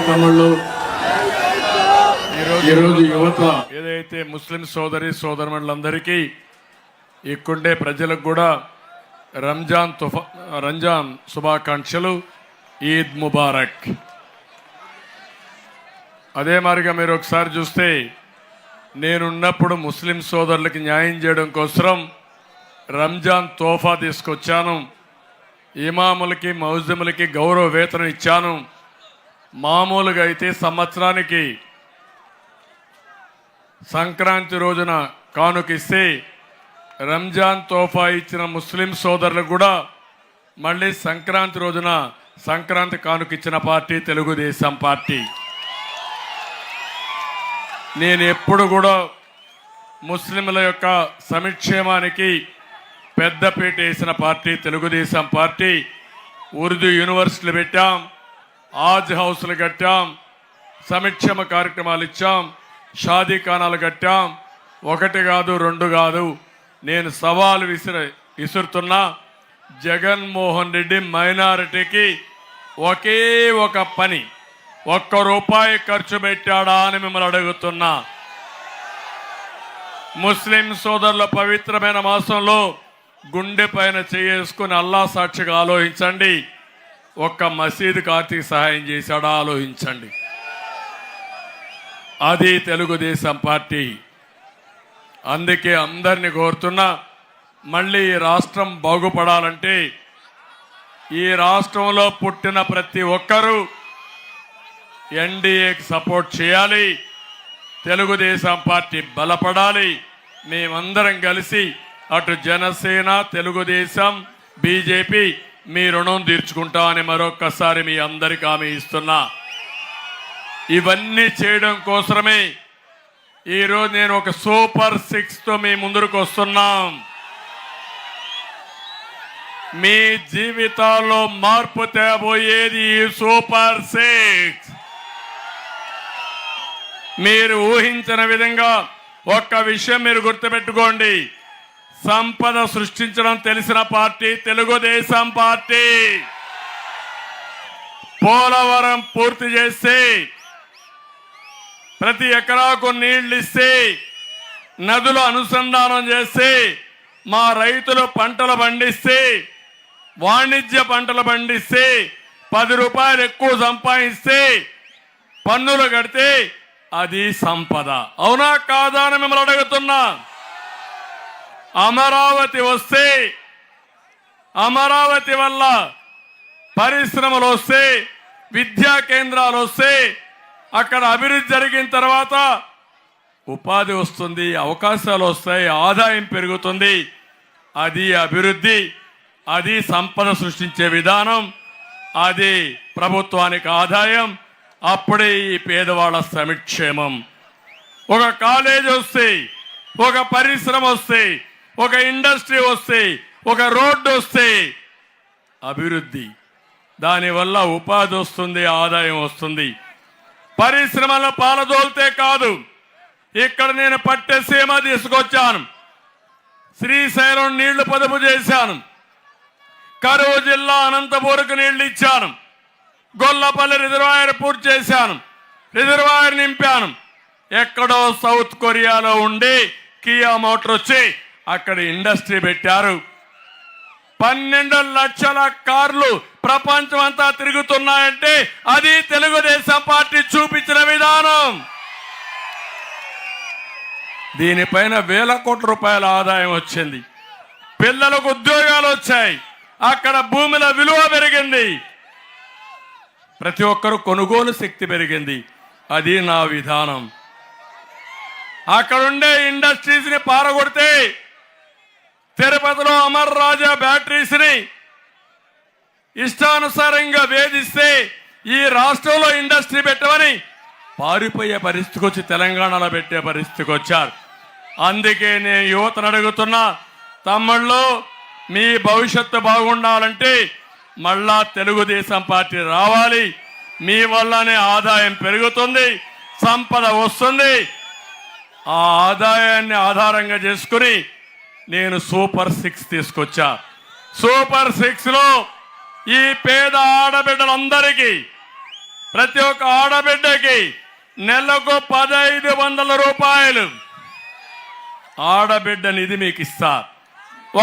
తమ్ముళ్ళు ఈరోజు యువత ఏదైతే ముస్లిం సోదరి సోదరులందరికీ ఇక్కడే ప్రజలకు కూడా రంజాన్ శుభాకాంక్షలు, ఈద్ ముబారక్. అదే మాదిరిగా మీరు ఒకసారి చూస్తే నేనున్నప్పుడు ముస్లిం సోదరులకి న్యాయం చేయడం కోసం రంజాన్ తోఫా తీసుకొచ్చాను. ఇమాములకి మౌజములకి గౌరవ వేతనం ఇచ్చాను. మామూలుగా అయితే సంవత్సరానికి సంక్రాంతి రోజున కానుకిస్తే రంజాన్ తోఫా ఇచ్చిన ముస్లిం సోదరులకు కూడా మళ్ళీ సంక్రాంతి రోజున సంక్రాంతి కానుకిచ్చిన పార్టీ తెలుగుదేశం పార్టీ. నేను ఎప్పుడు కూడా ముస్లింల యొక్క సంక్షేమానికి పెద్దపీట వేసిన పార్టీ తెలుగుదేశం పార్టీ. ఉర్దూ యూనివర్సిటీలు పెట్టాం, ఆజ్ హౌస్లు కట్టాం, సంక్షేమ కార్యక్రమాలు ఇచ్చాం, షాదీ ఖానాలు కట్టాం. ఒకటి కాదు రెండు కాదు. నేను సవాలు విసురుతున్నా, జగన్మోహన్ రెడ్డి మైనారిటీకి ఒకే ఒక పని, ₹1 ఖర్చు పెట్టాడా అని మిమ్మల్ని అడుగుతున్నా. ముస్లిం సోదరుల పవిత్రమైన మాసంలో గుండె పైన చేసుకుని అల్లా సాక్షిగా ఆలోచించండి, ఒక్క మసీదుకి ఆర్థిక సహాయం చేశాడా ఆలోచించండి. అది తెలుగుదేశం పార్టీ. అందుకే అందరినీ కోరుతున్నా, మళ్ళీ ఈ రాష్ట్రం బాగుపడాలంటే ఈ రాష్ట్రంలో పుట్టిన ప్రతి ఒక్కరూ ఎన్డీఏకి సపోర్ట్ చేయాలి, తెలుగుదేశం పార్టీ బలపడాలి. మేమందరం కలిసి అటు జనసేన, తెలుగుదేశం, బీజేపీ మీ రుణం తీర్చుకుంటామని మరొక్కసారి మీ అందరికీ హామీ ఇస్తున్నా. ఇవన్నీ చేయడం కోసమే ఈరోజు నేను ఒక సూపర్ 6తో మీ ముందుకు వస్తున్నాం. మీ జీవితాల్లో మార్పు తేబోయేది ఈ సూపర్ 6. మీరు ఊహించిన విధంగా ఒక్క విషయం మీరు గుర్తుపెట్టుకోండి, సంపద సృష్టించడం తెలిసిన పార్టీ తెలుగుదేశం పార్టీ. పోలవరం పూర్తి చేసి ప్రతి ఎకరాకు నీళ్లు ఇస్తే, నదులు అనుసంధానం చేసి, మా రైతులు పంటలు పండిస్తే, వాణిజ్య పంటలు పండిస్తే 10 రూపాయలు ఎక్కువ సంపాదిస్తే, పన్నులు కడితే అది సంపద. అవునా కాదా అని మిమ్మల్ని అడుగుతున్నా. అమరావతి వస్తే, అమరావతి వల్ల పరిశ్రమలు వస్తే, విద్యా కేంద్రాలు వస్తే, అక్కడ అభివృద్ధి జరిగిన తర్వాత ఉపాధి వస్తుంది, అవకాశాలు వస్తాయి, ఆదాయం పెరుగుతుంది. అది అభివృద్ధి, అది సంపద సృష్టించే విధానం, అది ప్రభుత్వానికి ఆదాయం. అప్పుడే ఈ పేదవాళ్ళ సంక్షేమం. ఒక కాలేజ్ వస్తే, ఒక పరిశ్రమ వస్తే, ఒక ఇండస్ట్రీ వస్తే, ఒక రోడ్డు వస్తే అభివృద్ధి. దానివల్ల ఉపాధి వస్తుంది, ఆదాయం వస్తుంది. పరిశ్రమల పాలదోల్తే కాదు, ఇక్కడ నేను పట్టెసీమ తీసుకొచ్చాను, శ్రీశైలం నీళ్లు పొదుపు చేశాను, కరువు జిల్లా అనంతపూర్కు నీళ్లు ఇచ్చాను, గొల్లపల్లి రిజర్వాయర్ పూర్తి చేశాను, రిజర్వాయర్ నింపాను. ఎక్కడో సౌత్ కొరియాలో ఉండి కియా మోటార్ వచ్చి అక్కడ ఇండస్ట్రీ పెట్టారు. 12 లక్షల కార్లు ప్రపంచం అంతా తిరుగుతున్నాయంటే అది తెలుగుదేశం పార్టీ చూపించిన విధానం. దీనిపైన వేల కోట్ల రూపాయల ఆదాయం వచ్చింది. పిల్లలకు ఉద్యోగాలు వచ్చాయి, అక్కడ భూముల విలువ పెరిగింది, ప్రతి ఒక్కరు కొనుగోలు శక్తి పెరిగింది. అది నా విధానం. అక్కడుండే ఇండస్ట్రీస్ ని పారగొడితే, తిరుపతిలో అమర్ రాజా బ్యాటరీస్ ని ఇష్టానుసారంగా వేధిస్తే, ఈ రాష్ట్రంలో ఇండస్ట్రీ పెట్టమని పారిపోయే పరిస్థితికి వచ్చి తెలంగాణలో పెట్టే పరిస్థితికి వచ్చారు. అందుకే నేను యువతను అడుగుతున్నా, తమ్ముళ్ళు మీ భవిష్యత్తు బాగుండాలంటే మళ్ళా తెలుగుదేశం పార్టీ రావాలి. మీ వల్లనే ఆదాయం పెరుగుతుంది, సంపద వస్తుంది. ఆ ఆదాయాన్ని ఆధారంగా చేసుకుని నేను సూపర్ 6 తీసుకొచ్చా. సూపర్ 6లో ఈ పేద ఆడబిడ్డలందరికీ, ప్రతి ఒక్క ఆడబిడ్డకి నెలకు 1500 రూపాయలు ఆడబిడ్డ నిధి మీకు ఇస్తా.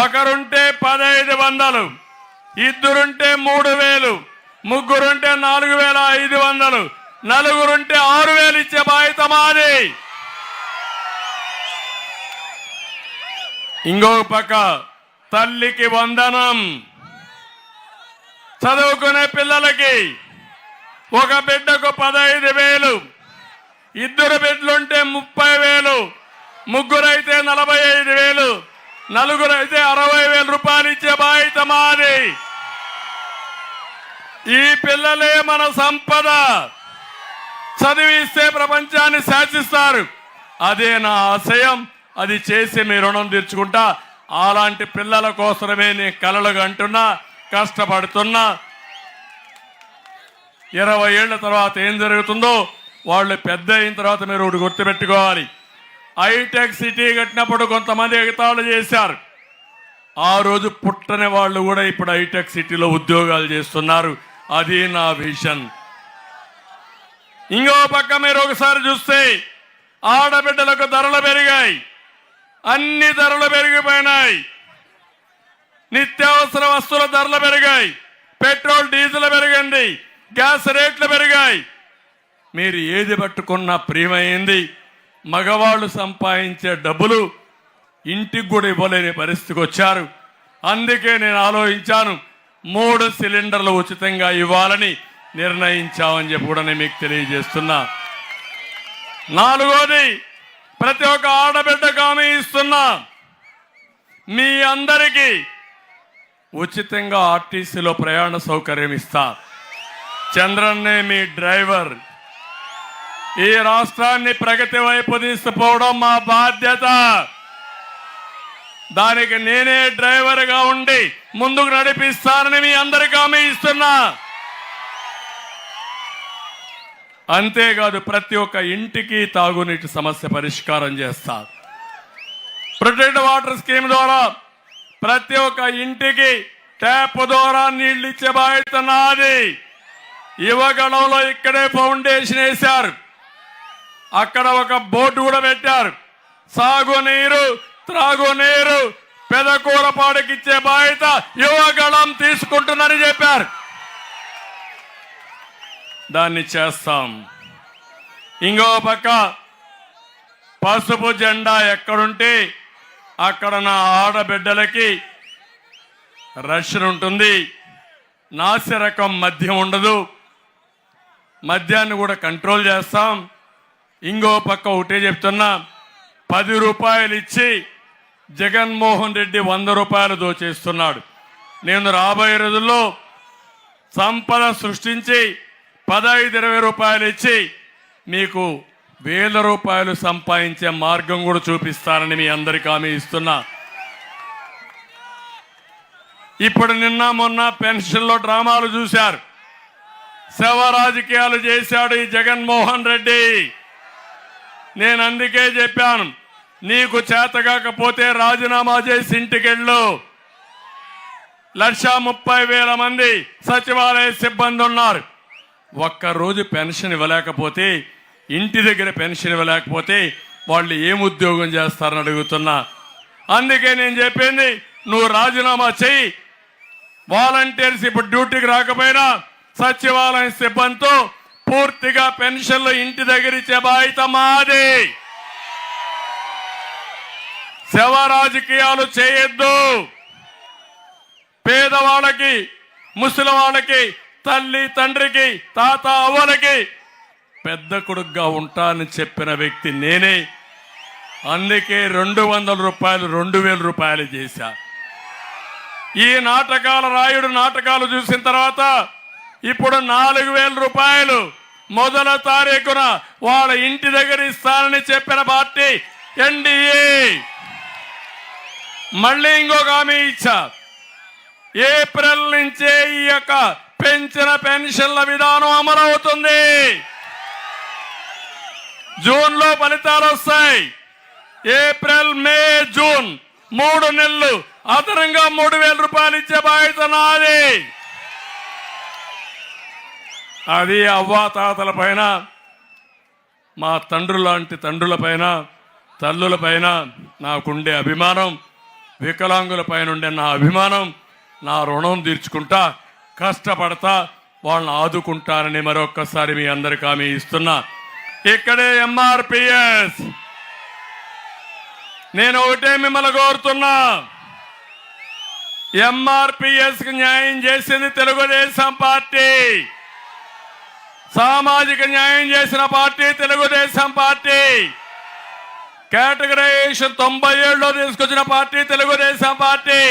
ఒకరుంటే 1500, ఇద్దరుంటే 3000, ముగ్గురుంటే 4500, నలుగురుంటే 6000 ఇచ్చే బాధ్యత మాది. ఇంకొక పక్క తల్లికి వందనం, చదువుకునే పిల్లలకి ఒక బిడ్డకు 15,000, ఇద్దరు బిడ్డలుంటే 30,000, ముగ్గురైతే 45,000, నలుగురైతే 60,000 రూపాయలు ఇచ్చే బాధ్యత మాది. ఈ పిల్లలే మన సంపద. చదివిస్తే ప్రపంచాన్ని శాసిస్తారు. అదే నా ఆశయం. అది చేసి మీ రుణం తీర్చుకుంటా. అలాంటి పిల్లల కోసమే నేను కలలు కంటున్నా, కష్టపడుతున్నా. 20 ఏళ్ల తర్వాత ఏం జరుగుతుందో వాళ్ళు పెద్ద అయిన తర్వాత మీరు ఒకటి గుర్తుపెట్టుకోవాలి. హైటెక్ సిటీ కట్టినప్పుడు కొంతమంది ఎగతాళి చేశారు. ఆ రోజు పుట్టని వాళ్ళు కూడా ఇప్పుడు హైటెక్ సిటీలో ఉద్యోగాలు చేస్తున్నారు. అది నా విజన్. ఇంకో పక్క మీరు ఒకసారి చూస్తే ఆడబిడ్డలకు ధరలు పెరిగాయి, అన్ని ధరలు పెరిగిపోయినాయి. నిత్యావసర వస్తువుల ధరలు పెరిగాయి, పెట్రోల్ డీజిల్ పెరిగింది, గ్యాస్ రేట్లు పెరిగాయి. మీరు ఏది పట్టుకున్నా ప్రియమైంది. మగవాళ్ళు సంపాదించే డబ్బులు ఇంటికి కూడా ఇవ్వలేని పరిస్థితికి వచ్చారు. అందుకే నేను ఆలోచించాను 3 సిలిండర్లు ఉచితంగా ఇవ్వాలని నిర్ణయించామని చెప్పి కూడా నేను మీకు తెలియజేస్తున్నా. నాలుగోది, ప్రతి ఒక్క ఆడబిడ్డకు హామీ ఇస్తున్నా, మీ అందరికీ ఉచితంగా ఆర్టీసీలో ప్రయాణ సౌకర్యం ఇస్తా. చంద్రన్నే మీ డ్రైవర్. ఈ రాష్ట్రాన్ని ప్రగతి వైపు తీసుకుపోవడం మా బాధ్యత. దానికి నేనే డ్రైవర్గా ఉండి ముందుకు నడిపిస్తానని మీ అందరికీ హామీ ఇస్తున్నా. అంతేకాదు, ప్రతి ఒక్క ఇంటికి తాగునీటి సమస్య పరిష్కారం చేస్తా. ప్రొటెక్ట్ వాటర్ స్కీమ్ ద్వారా ప్రతి ఒక్క ఇంటికి ట్యాప్ ద్వారా నీళ్లు ఇచ్చే బాధ్యత నాది. యువగణంలో ఇక్కడే ఫౌండేషన్ వేశారు, అక్కడ ఒక బోర్డు కూడా పెట్టారు. సాగునీరు, త్రాగునీరు పెదకూరపాడుకి ఇచ్చే బాధ్యత యువగణం తీసుకుంటుందని చెప్పారు. దాన్ని చేస్తాం. ఇంకో పక్క పసుపు జెండా ఎక్కడుంటే అక్కడ నా ఆడబిడ్డలకి రక్షణ ఉంటుంది. నాసిరకం మద్యం ఉండదు. మద్యాన్ని కూడా కంట్రోల్ చేస్తాం. ఇంకో పక్క ఒకటే చెప్తున్నా, 10 రూపాయలు ఇచ్చి జగన్మోహన్ రెడ్డి 100 రూపాయలు దోచేస్తున్నాడు. నేను రాబోయే రోజుల్లో సంపద సృష్టించి 15-20 రూపాయలు ఇచ్చి మీకు 1000 రూపాయలు సంపాదించే మార్గం కూడా చూపిస్తానని మీ అందరికీ హామీ ఇస్తున్నా. ఇప్పుడు నిన్న మొన్న పెన్షన్లో డ్రామాలు చూశారు. శవ రాజకీయాలు చేశాడు ఈ జగన్మోహన్ రెడ్డి. నేను అందుకే చెప్పాను, నీకు చేతకాకపోతే రాజీనామా చేసి ఇంటికెళ్ళు. 130,000 మంది సచివాలయ సిబ్బంది ఉన్నారు. ఒక్కరోజు పెన్షన్ ఇవ్వలేకపోతే, ఇంటి దగ్గర పెన్షన్ ఇవ్వలేకపోతే వాళ్ళు ఏం ఉద్యోగం చేస్తారని అడుగుతున్నా. అందుకే నేను చెప్పింది, నువ్వు రాజీనామా చెయ్యి. వాలంటీర్స్ ఇప్పుడు డ్యూటీకి రాకపోయినా సచివాలయం సిబ్బందితో పూర్తిగా పెన్షన్లు ఇంటి దగ్గర ఇచ్చే బాధ్యత మాది. శవ రాజకీయాలు చేయొద్దు. పేదవాళ్ళకి, ముసలి వాళ్ళకి, తల్లి తండ్రికి, తాత అవ్వలకి పెద్ద కొడుకుగా ఉంటానని చెప్పిన వ్యక్తి నేనే. అందుకే 200 రూపాయలు 2,000 రూపాయలు చేశా. ఈ నాటకాల రాయుడు నాటకాలు చూసిన తర్వాత ఇప్పుడు 4,000 రూపాయలు మొదల తారీఖున వాళ్ళ ఇంటి దగ్గర ఇస్తానని చెప్పిన పార్టీ ఎన్డీఏ. మళ్ళీ ఇంకొక హామీ ఇచ్చా, ఏప్రిల్ నుంచే ఈ యొక్క పెంచిన పెన్షన్ల విధానం అమలవుతుంది. జూన్లో ఫలితాలు వస్తాయి. ఏప్రిల్, మే, జూన్ 3 నెలలు అదనంగా 3,000 రూపాయలు ఇచ్చే బాధ్యత నాది. అది అవ్వాతాతల పైన, మా తండ్రుల లాంటి తండ్రుల పైన, తల్లుల పైన నాకుండే అభిమానం, వికలాంగుల పైన ఉండే నా అభిమానం. నా రుణం తీర్చుకుంటా, కష్టపడతా, వాళ్ళని ఆదుకుంటానని మరొక్కసారి మీ అందరికీ హామీ ఇస్తున్నా. ఇక్కడే ఎంఆర్పిఎస్, నేను ఒకటే మిమ్మల్ని కోరుతున్నా, ఎంఆర్పిఎస్ కి న్యాయం చేసింది తెలుగుదేశం పార్టీ. సామాజిక న్యాయం చేసిన పార్టీ తెలుగుదేశం పార్టీ. కేటగరైజేషన్ 97లో తీసుకొచ్చిన పార్టీ తెలుగుదేశం పార్టీ.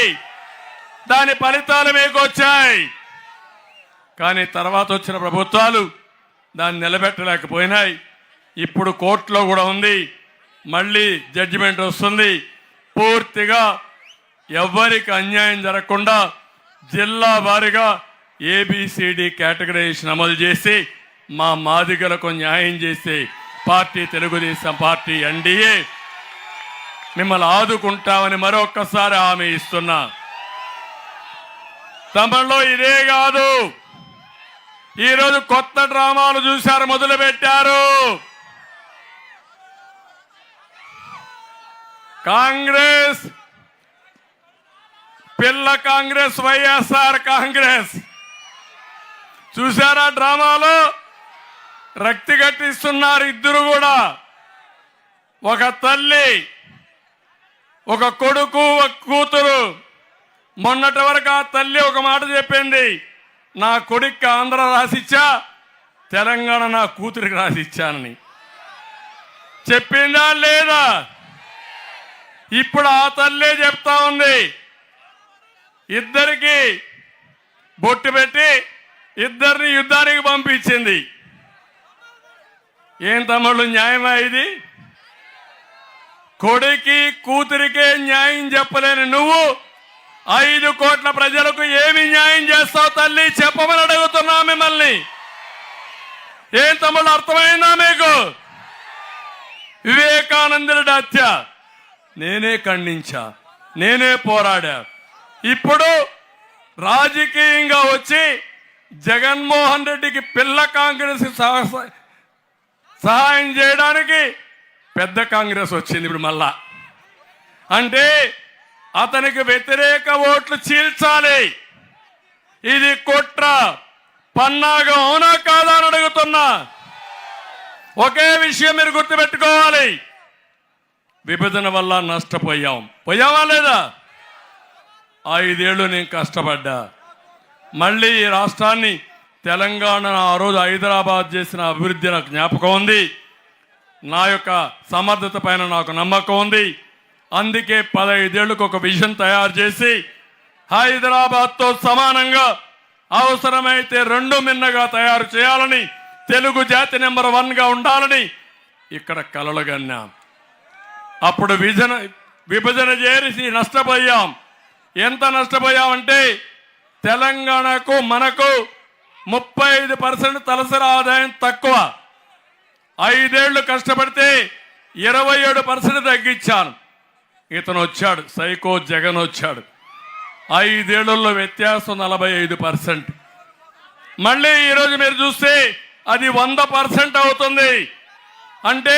దాని ఫలితాలు మీకు వచ్చాయి. కానీ తర్వాత వచ్చిన ప్రభుత్వాలు దాన్ని నిలబెట్టలేకపోయినాయి. ఇప్పుడు కోర్టులో కూడా ఉంది, మళ్ళీ జడ్జిమెంట్ వస్తుంది. పూర్తిగా ఎవరికి అన్యాయం జరగకుండా జిల్లా వారీగా ABCD కేటగరైజేషన్ అమలు చేసి మా మాదిగలకు న్యాయం చేసే పార్టీ తెలుగుదేశం పార్టీ ఎన్డీఏ. మిమ్మల్ని ఆదుకుంటామని మరొక్కసారి హామీ ఇస్తున్నా. తమలో ఇదే కాదు, ఈరోజు కొత్త డ్రామాలు చూశారు, మొదలు పెట్టారు. కాంగ్రెస్, పిల్ల కాంగ్రెస్, వైఎస్ఆర్ కాంగ్రెస్ చూశారా డ్రామాలో? రక్తి కట్టిస్తున్నారు ఇద్దరు కూడా. ఒక తల్లి, ఒక కొడుకు, ఒక కూతురు. మొన్నటి వరకు ఆ తల్లి ఒక మాట చెప్పింది, నా కొడుక్కి ఆంధ్ర రాసిచ్చా, తెలంగాణ నా కూతురికి రాసిచ్చానని చెప్పిందా లేదా? ఇప్పుడు ఆ తల్లే చెప్తా ఉంది. ఇద్దరికి బొట్టు పెట్టి ఇద్దరిని యుద్ధానికి పంపించింది. ఏం తమ్ముళ్ళు, న్యాయమా ఇది? కొడుకి కూతురికే న్యాయం చెప్పలేని నువ్వు 5 కోట్ల ప్రజలకు ఏమి న్యాయం చేస్తావు తల్లి? చెప్పమని అడుగుతున్నా మిమ్మల్ని. ఏం తమ్ముళ్ళు, అర్థమైందా మీకు? వివేకానందుడి హత్య నేనే ఖండించా, నేనే పోరాడా. ఇప్పుడు రాజకీయంగా వచ్చి జగన్మోహన్ రెడ్డికి పిల్ల కాంగ్రెస్ సహాయం చేయడానికి పెద్ద కాంగ్రెస్ వచ్చింది ఇప్పుడు మళ్ళా. అంటే అతనికి వ్యతిరేక ఓట్లు చీల్చాలి. ఇది కుట్ర పన్నాగం, అవునా కాదా అని అడుగుతున్నా. ఒకే విషయం మీరు గుర్తుపెట్టుకోవాలి, విభజన వల్ల పోయామా లేదా? 5 ఏళ్ళు నేను కష్టపడ్డా. మళ్ళీ ఈ రాష్ట్రాన్ని తెలంగాణ ఆ రోజు హైదరాబాద్ చేసిన అభివృద్ధి నాకు జ్ఞాపకం ఉంది. నా యొక్క సమర్థత పైన నాకు నమ్మకం ఉంది. అందుకే 15 ఏళ్ళకు ఒక విజన్ తయారు చేసి హైదరాబాద్తో సమానంగా అవసరమైతే 2 మిన్నగా తయారు చేయాలని, తెలుగు జాతి నెంబర్ 1గా ఉండాలని ఇక్కడ కలలు కన్నాం. అప్పుడు విభజన చేసి నష్టపోయాం. ఎంత నష్టపోయామంటే తెలంగాణకు మనకు 35% తలసరి ఆదాయం తక్కువ. 5 ఏళ్లు కష్టపడితే 27% తగ్గించాను. ఇతను వచ్చాడు, సైకో జగన్ వచ్చాడు. 5 ఏళ్లలో వ్యత్యాసం 45%. మళ్ళీ ఈరోజు మీరు చూస్తే అది 100% అవుతుంది. అంటే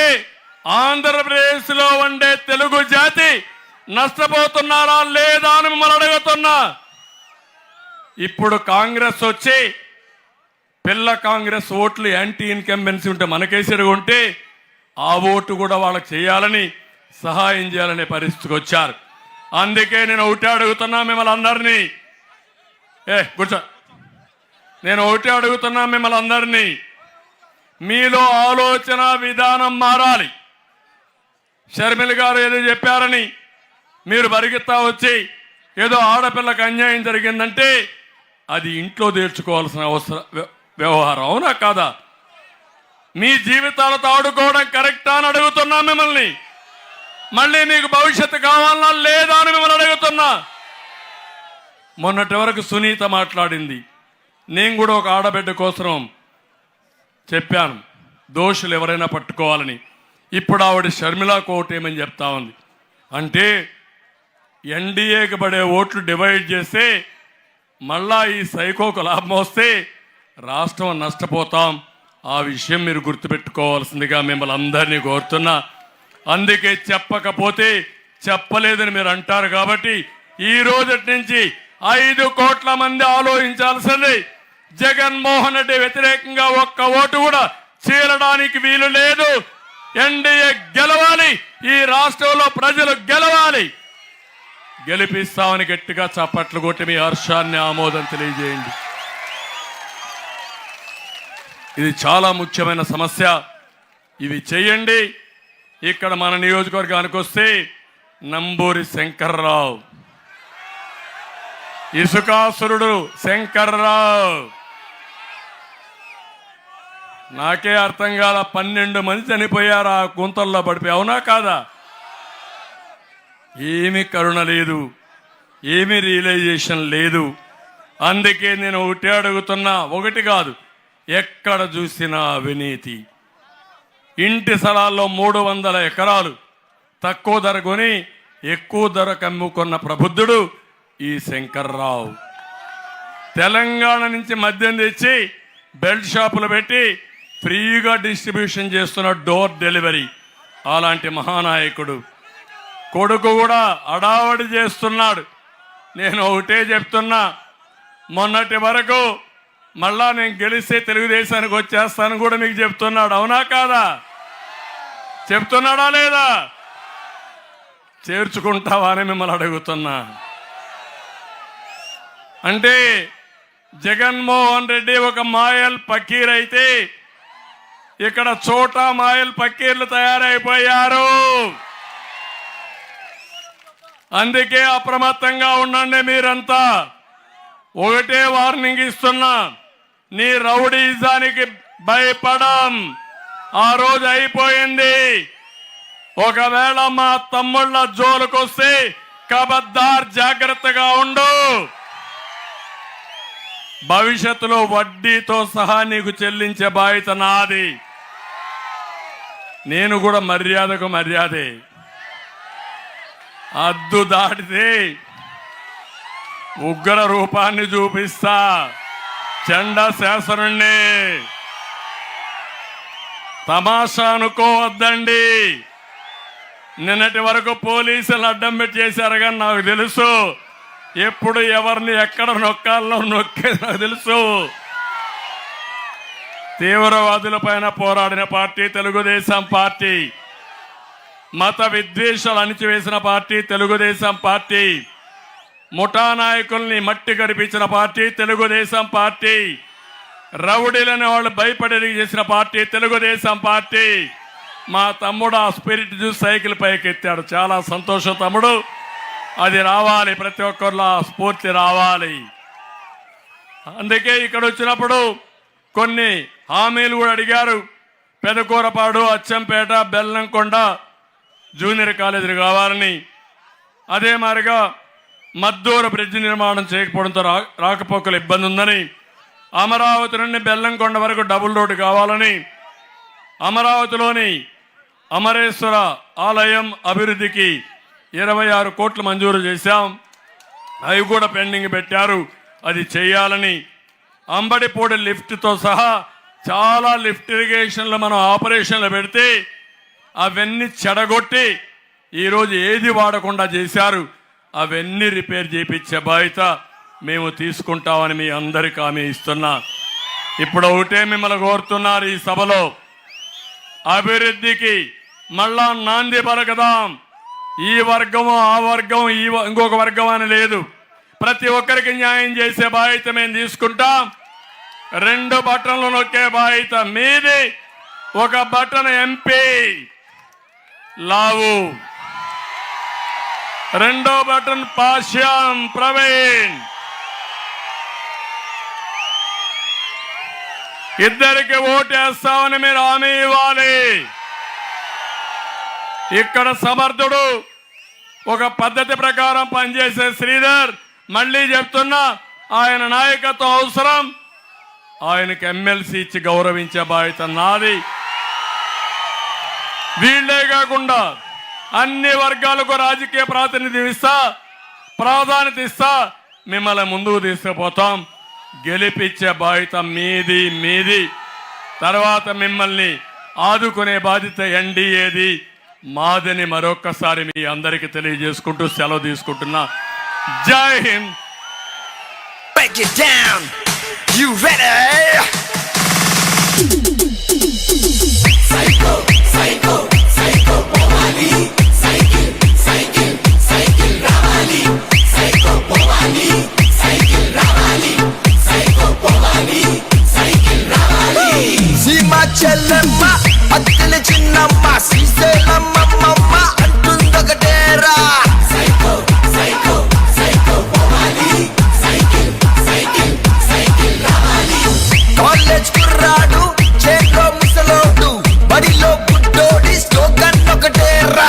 ఆంధ్రప్రదేశ్లో ఉండే తెలుగు జాతి నష్టపోతున్నారా లేదా అని మిమ్మల్ని అడుగుతున్నా. ఇప్పుడు కాంగ్రెస్ వచ్చి పిల్ల కాంగ్రెస్ ఓట్లు యాంటీ ఇన్కంబెన్సీ ఉంటే మనకేసిరుగుంటే ఆ ఓటు కూడా వాళ్ళకి చేయాలని, సహాయం చేయాలనే పరిస్థితికి వచ్చారు. అందుకే నేను ఒకటే అడుగుతున్నా మిమ్మల్ని అందరినీ, కూర్చో, నేను ఒకటే అడుగుతున్నా మిమ్మల్ని అందరినీ, మీలో ఆలోచన విధానం మారాలి. షర్మిల గారు ఏదో చెప్పారని మీరు పరిగెత్తా వచ్చి ఏదో ఆడపిల్లకి అన్యాయం జరిగిందంటే అది ఇంట్లో తీర్చుకోవాల్సిన వ్యవహారం, అవునా కాదా? మీ జీవితాలతో ఆడుకోవడం కరెక్టా అని అడుగుతున్నా మిమ్మల్ని. మళ్ళీ మీకు భవిష్యత్తు కావాలన్నా లేదా అని మిమ్మల్ని అడుగుతున్నా. మొన్నటి వరకు సునీత మాట్లాడింది. నేను కూడా ఒక ఆడబిడ్డ కోసం చెప్పాను, దోషులు ఎవరైనా పట్టుకోవాలని. ఇప్పుడు ఆవిడ షర్మిలా కోటేమని చెప్తా ఉంది. అంటే ఎన్డీఏకి పడే ఓట్లు డివైడ్ చేస్తే మళ్ళా ఈ సైకోకు లాభం వస్తే రాష్ట్రం నష్టపోతాం. ఆ విషయం మీరు గుర్తుపెట్టుకోవాల్సిందిగా మిమ్మల్ని అందరినీ కోరుతున్నా. అందుకే చెప్పకపోతే చెప్పలేదని మీరు అంటారు. కాబట్టి ఈ రోజటి నుంచి 5 కోట్ల మంది ఆలోచించాల్సింది. జగన్మోహన్ రెడ్డి వ్యతిరేకంగా ఒక్క ఓటు కూడా చీలడానికి వీలు లేదు. ఎన్డీఏ గెలవాలి, ఈ రాష్ట్రంలో ప్రజలు గెలవాలి. గెలిపిస్తామని గట్టిగా చప్పట్లు కొట్టి మీ హర్షాన్ని, ఆమోదం తెలియజేయండి. ఇది చాలా ముఖ్యమైన సమస్య. ఇవి చేయండి. ఇక్కడ మన నియోజకవర్గానికి వస్తే నంబూరి శంకర్రావు, ఇసుకాసురుడు శంకర్రావు, నాకే అర్థం కాల. 12 మంది చనిపోయారు ఆ గుంతల్లో పడిపోయి, అవునా కాదా? ఏమి కరుణ లేదు, ఏమి రియలైజేషన్ లేదు. అందుకే నేను ఒకటే అడుగుతున్నా, ఒకటి కాదు, ఎక్కడ చూసినా అవినీతి. ఇంటి స్థలాల్లో 300 ఎకరాలు తక్కువ ధర కొని ఎక్కువ ధరకు అమ్ముకున్న ప్రబుద్ధుడు ఈ శంకర్రావు. తెలంగాణ నుంచి మద్యం తెచ్చి బెల్ట్ షాపులు పెట్టి ఫ్రీగా డిస్ట్రిబ్యూషన్ చేస్తున్న డోర్ డెలివరీ, అలాంటి మహానాయకుడు. కొడుకు కూడా అడావడి చేస్తున్నాడు. నేను ఒకటే చెప్తున్నా, మొన్నటి వరకు మళ్ళా నేను గెలిస్తే తెలుగుదేశానికి వచ్చేస్తాను కూడా మీకు చెప్తున్నాడు, అవునా కాదా? చెప్తున్నాడా లేదా? చేర్చుకుంటావా అని మిమ్మల్ని అడుగుతున్నా. అంటే జగన్మోహన్ రెడ్డి ఒక మాయల్ పకీర్ అయితే ఇక్కడ చోటా మాయల్ పకీర్లు తయారైపోయారు. అందుకే అప్రమత్తంగా ఉండండి మీరంతా. ఒకటే వార్నింగ్ ఇస్తున్నా, నీ రౌడీజానికి భయపడం ఆ రోజు అయిపోయింది. ఒకవేళ మా తమ్ముళ్ళ జోలుకొస్తే కబద్దార్ జాగ్రత్తగా ఉండు. భవిష్యత్తులో వడ్డీతో సహా నీకు చెల్లించే బాధ్యత నాది. నేను కూడా మర్యాదకు మర్యాదే. అద్దు దాటితే ఉగ్ర రూపాన్ని చూపిస్తా. చండ శాసనుణ్ణి తమాషా అనుకోవద్దండి. నిన్నటి వరకు పోలీసులు అడ్డం పెట్టి చేశారు, కానీ నాకు తెలుసు ఎప్పుడు ఎవరిని ఎక్కడ నొక్కాలో నొక్కేది నాకు తెలుసు. తీవ్రవాదుల పైన పోరాడిన పార్టీ తెలుగుదేశం పార్టీ. మత విద్వేషాలు అణిచివేసిన పార్టీ తెలుగుదేశం పార్టీ. ముఠా నాయకుల్ని మట్టి గడిపించిన పార్టీ తెలుగుదేశం పార్టీ. రౌడీలని వాళ్ళు భయపడేది చేసిన పార్టీ తెలుగుదేశం పార్టీ. మా తమ్ముడు ఆ స్పిరిట్ చూసి సైకిల్ పైకి ఎత్తాడు. చాలా సంతోషం తమ్ముడు. అది రావాలి, ప్రతి ఒక్కరిలో ఆ స్ఫూర్తి రావాలి. అందుకే ఇక్కడ వచ్చినప్పుడు కొన్ని హామీలు కూడా అడిగారు. పెదకూరపాడు, అచ్చంపేట, బెల్లంకొండ జూనియర్ కాలేజీలు కావాలని. అదే మాదిరిగా మద్దూరు బ్రిడ్జి నిర్మాణం చేయకపోవడంతో రాకపోకలు ఇబ్బంది ఉందని, అమరావతి నుండి బెల్లంకొండ వరకు డబుల్ రోడ్డు కావాలని, అమరావతిలోని అమరేశ్వర ఆలయం అభివృద్ధికి 26 కోట్లు మంజూరు చేశాం. అవి కూడా పెండింగ్ పెట్టారు, అది చేయాలని. అంబడిపూడి లిఫ్ట్తో సహా చాలా లిఫ్ట్ ఇరిగేషన్లు మనం ఆపరేషన్లు పెడితే అవన్నీ చెడగొట్టి ఈరోజు ఏది వాడకుండా చేశారు. అవన్నీ రిపేర్ చేయించే బాధ్యత మేము తీసుకుంటామని మీ అందరికీ హామీ ఇస్తున్నా. ఇప్పుడు ఒకటే మిమ్మల్ని కోరుతున్నారు, ఈ సభలో అభివృద్ధికి మళ్ళా నాంది పలకదాం. ఈ వర్గము ఆ వర్గం ఇంకొక వర్గం అని లేదు. ప్రతి ఒక్కరికి న్యాయం చేసే బాధ్యత మేము తీసుకుంటాం. 2 బటన్లు నొక్కే బాధ్యత మీది. ఒక బటన్ ఎంపీ లావు, 2వ బటన్ పాశ్యం ప్రవీణ్. ఇద్దరికి ఓటేస్తామని మీరు హామీ ఇవ్వాలి. ఇక్కడ సమర్థుడు, ఒక పద్ధతి ప్రకారం పనిచేసే శ్రీధర్, మళ్ళీ చెప్తున్నా, ఆయన నాయకత్వం అవసరం. ఆయనకి ఎమ్మెల్సీ ఇచ్చి గౌరవించే బాధ్యత నాది. వీళ్లే కాకుండా అన్ని వర్గాలకు రాజకీయ ప్రాతినిధ్యం ఇస్తా, ప్రాధాన్యత ఇస్తా, మిమ్మల్ని ముందుకు తీసుకుపోతాం. గెలిపించే బాధ్యత మీది. తర్వాత మిమ్మల్ని ఆదుకునే బాధ్యత ఎన్డీఏది, మాదని మరొక్కసారి మీ అందరికీ తెలియజేసుకుంటూ సెలవు తీసుకుంటున్నా. జై Hind. Break it down. You ready? Psycho, psycho, psycho, Pomali. Cycle, cycle, cycle, Ramali. Psycho, Pomali. Cycle, Ramali. Psycho, Pomali. Cycle, Ramali. Sima chellamma, attile chinnamma, sriselamma mamma, antundakatera. Psycho, psycho, psycho, Pomali. Cycle, cycle, cycle, Ramali. College kurradu, chelo musalodu, badiలో గుడ్డోడి slogan ఒకటేరా.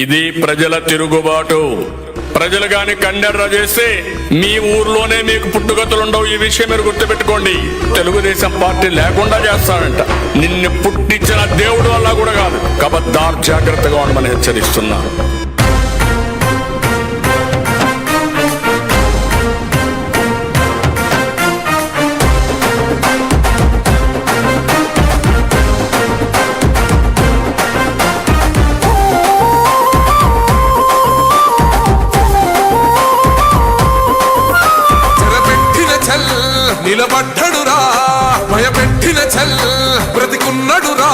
ఇది ప్రజల తిరుగుబాటు. ప్రజలు గాని కండెర్ర చేస్తే మీ ఊర్లోనే మీకు పుట్టుగతులుండవు. ఈ విషయం మీరు గుర్తుపెట్టుకోండి. తెలుగుదేశం పార్టీ లేకుండా చేస్తాడంట. నిన్ను పుట్టించిన దేవుడు వల్ల కూడా కాదు. కబద్దార్, జాగ్రత్తగా ఉండమని హెచ్చరిస్తున్నాను. నిలబడ్డడురా భయపెట్టిన చల్ బ్రతికున్నడురా.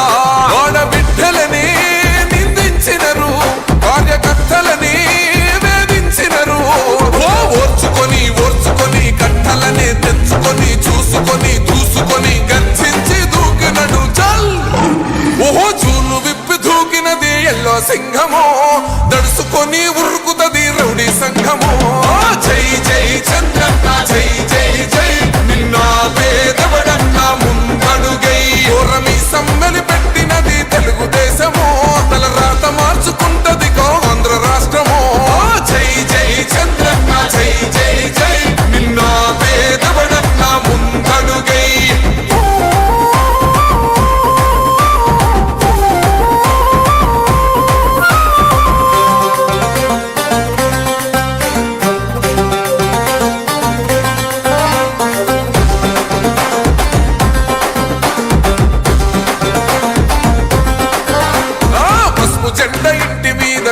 ఆడబిడ్డలని నిందించినరు, కార్యకర్తలని వేధించినరు. ఓర్చుకొని ఓర్చుకొని కట్టలనే తెచ్చుకొని చూసుకొని దూసుకొని గర్జించి దూకినడు చల్. ఓహో జూలు విప్పి దూకినది ఎల్లో సింహమో, దడుసుకొని ఉరుకుతది రౌడీ సంఘమో. జై జై చంద్రన్న జై జై జై, నిన్న పేదవడన్న ముందడుగై. ఓరమి సమ్మెలి పెట్టినది తెలుగుదేశమో, తల రాత మార్చుకుంటది ఆంధ్ర రాష్ట్రమో. జై జై చంద్రన్న జై జై జై, నిన్న పేదవడన్న ముందడుగై.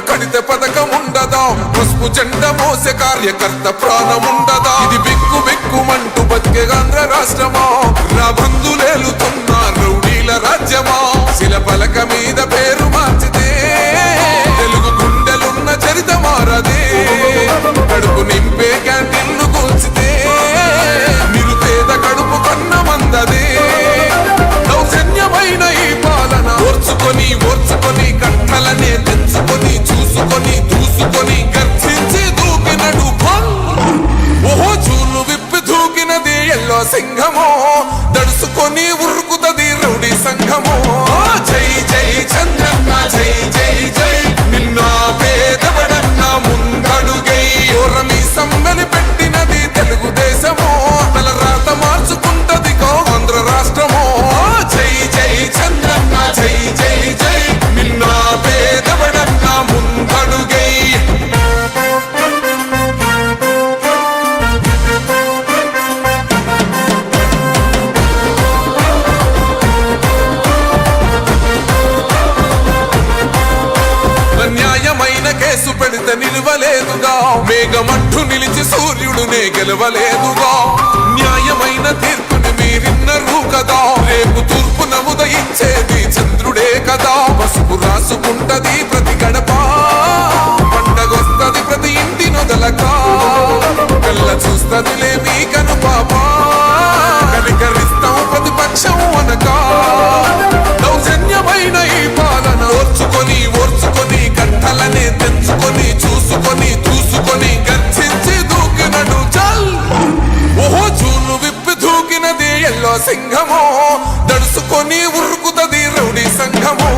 కడిత పథకం ఉండదా, పసుపు జెండ మోసే కార్యకర్త ప్రాణముండదా. ఇది బిక్కు బిక్కుమంటూ బతికే ఆంధ్ర రాష్ట్రమా, నా బంధులేలుతున్న రౌడీల రాజ్యమా. శిల పలక మీద పేరు మార్చితే తెలుగు గుండెలున్న చరిత మారదే. కడుపు నింపే క్యాంటీన్ను కూల్చితే నిరుపేద కడుపు కన్న మందదే. దౌర్జన్యమైన ఈ పాలన ఓర్చుకొని ఓర్చుకొని కట్టలనే తెచ్చుకొని చూసుకొని దూసుకొని గర్జించి దూకినడు భల్. ఓహో జూలు విప్పి దూకినది ఎల్లో సింహమో, దడుసుకొని ఉరుకుతది రౌడీ సంఘమో. జై జై చంద్రన్న జై జై జై, నిన్న పేదవడన్న ముందడుగై. ఓరమి సమ్మెలి పెట్టినది తెలుగుదేశమో, తల రాత మార్చుకుంటది ఆంధ్ర రాష్ట్రమో. జై జై చంద్రన్న జై జై జై, నిన్న పేదవడన్న ముందడుగై. న్యాయమైన కేసు పెడితే నిలవలేదుగా, మేఘమట్టు నిలిచి సూర్యుడునే గెలవలేదుగా. న్యాయమైన తీర్పుని మీరిన్నరు కదా, రేపు తూర్పు నముదయించేది చంద్రుడే కదా. పసుపు రాసుకుంటది ప్రతి గడప, పండగొస్తది ప్రతి ఇంటి నొదలక. కళ్ళ చూస్తదిలే మీ కను పాప, కనికరిస్తాం ప్రతిపక్షం అనక. దౌర్జన్యమైన ఈ పాలన ఓర్చుకొని ఓర్చుకొని కట్టలనే తెచ్చుకొని చూసుకొని దూసుకొని గర్జించి దూకినడు చల్. ఓహో జూలు విప్పి దూకినది ఎల్లో సింహమో, దడుసుకొని ఉరుకుతది రౌడీ సంఘమో.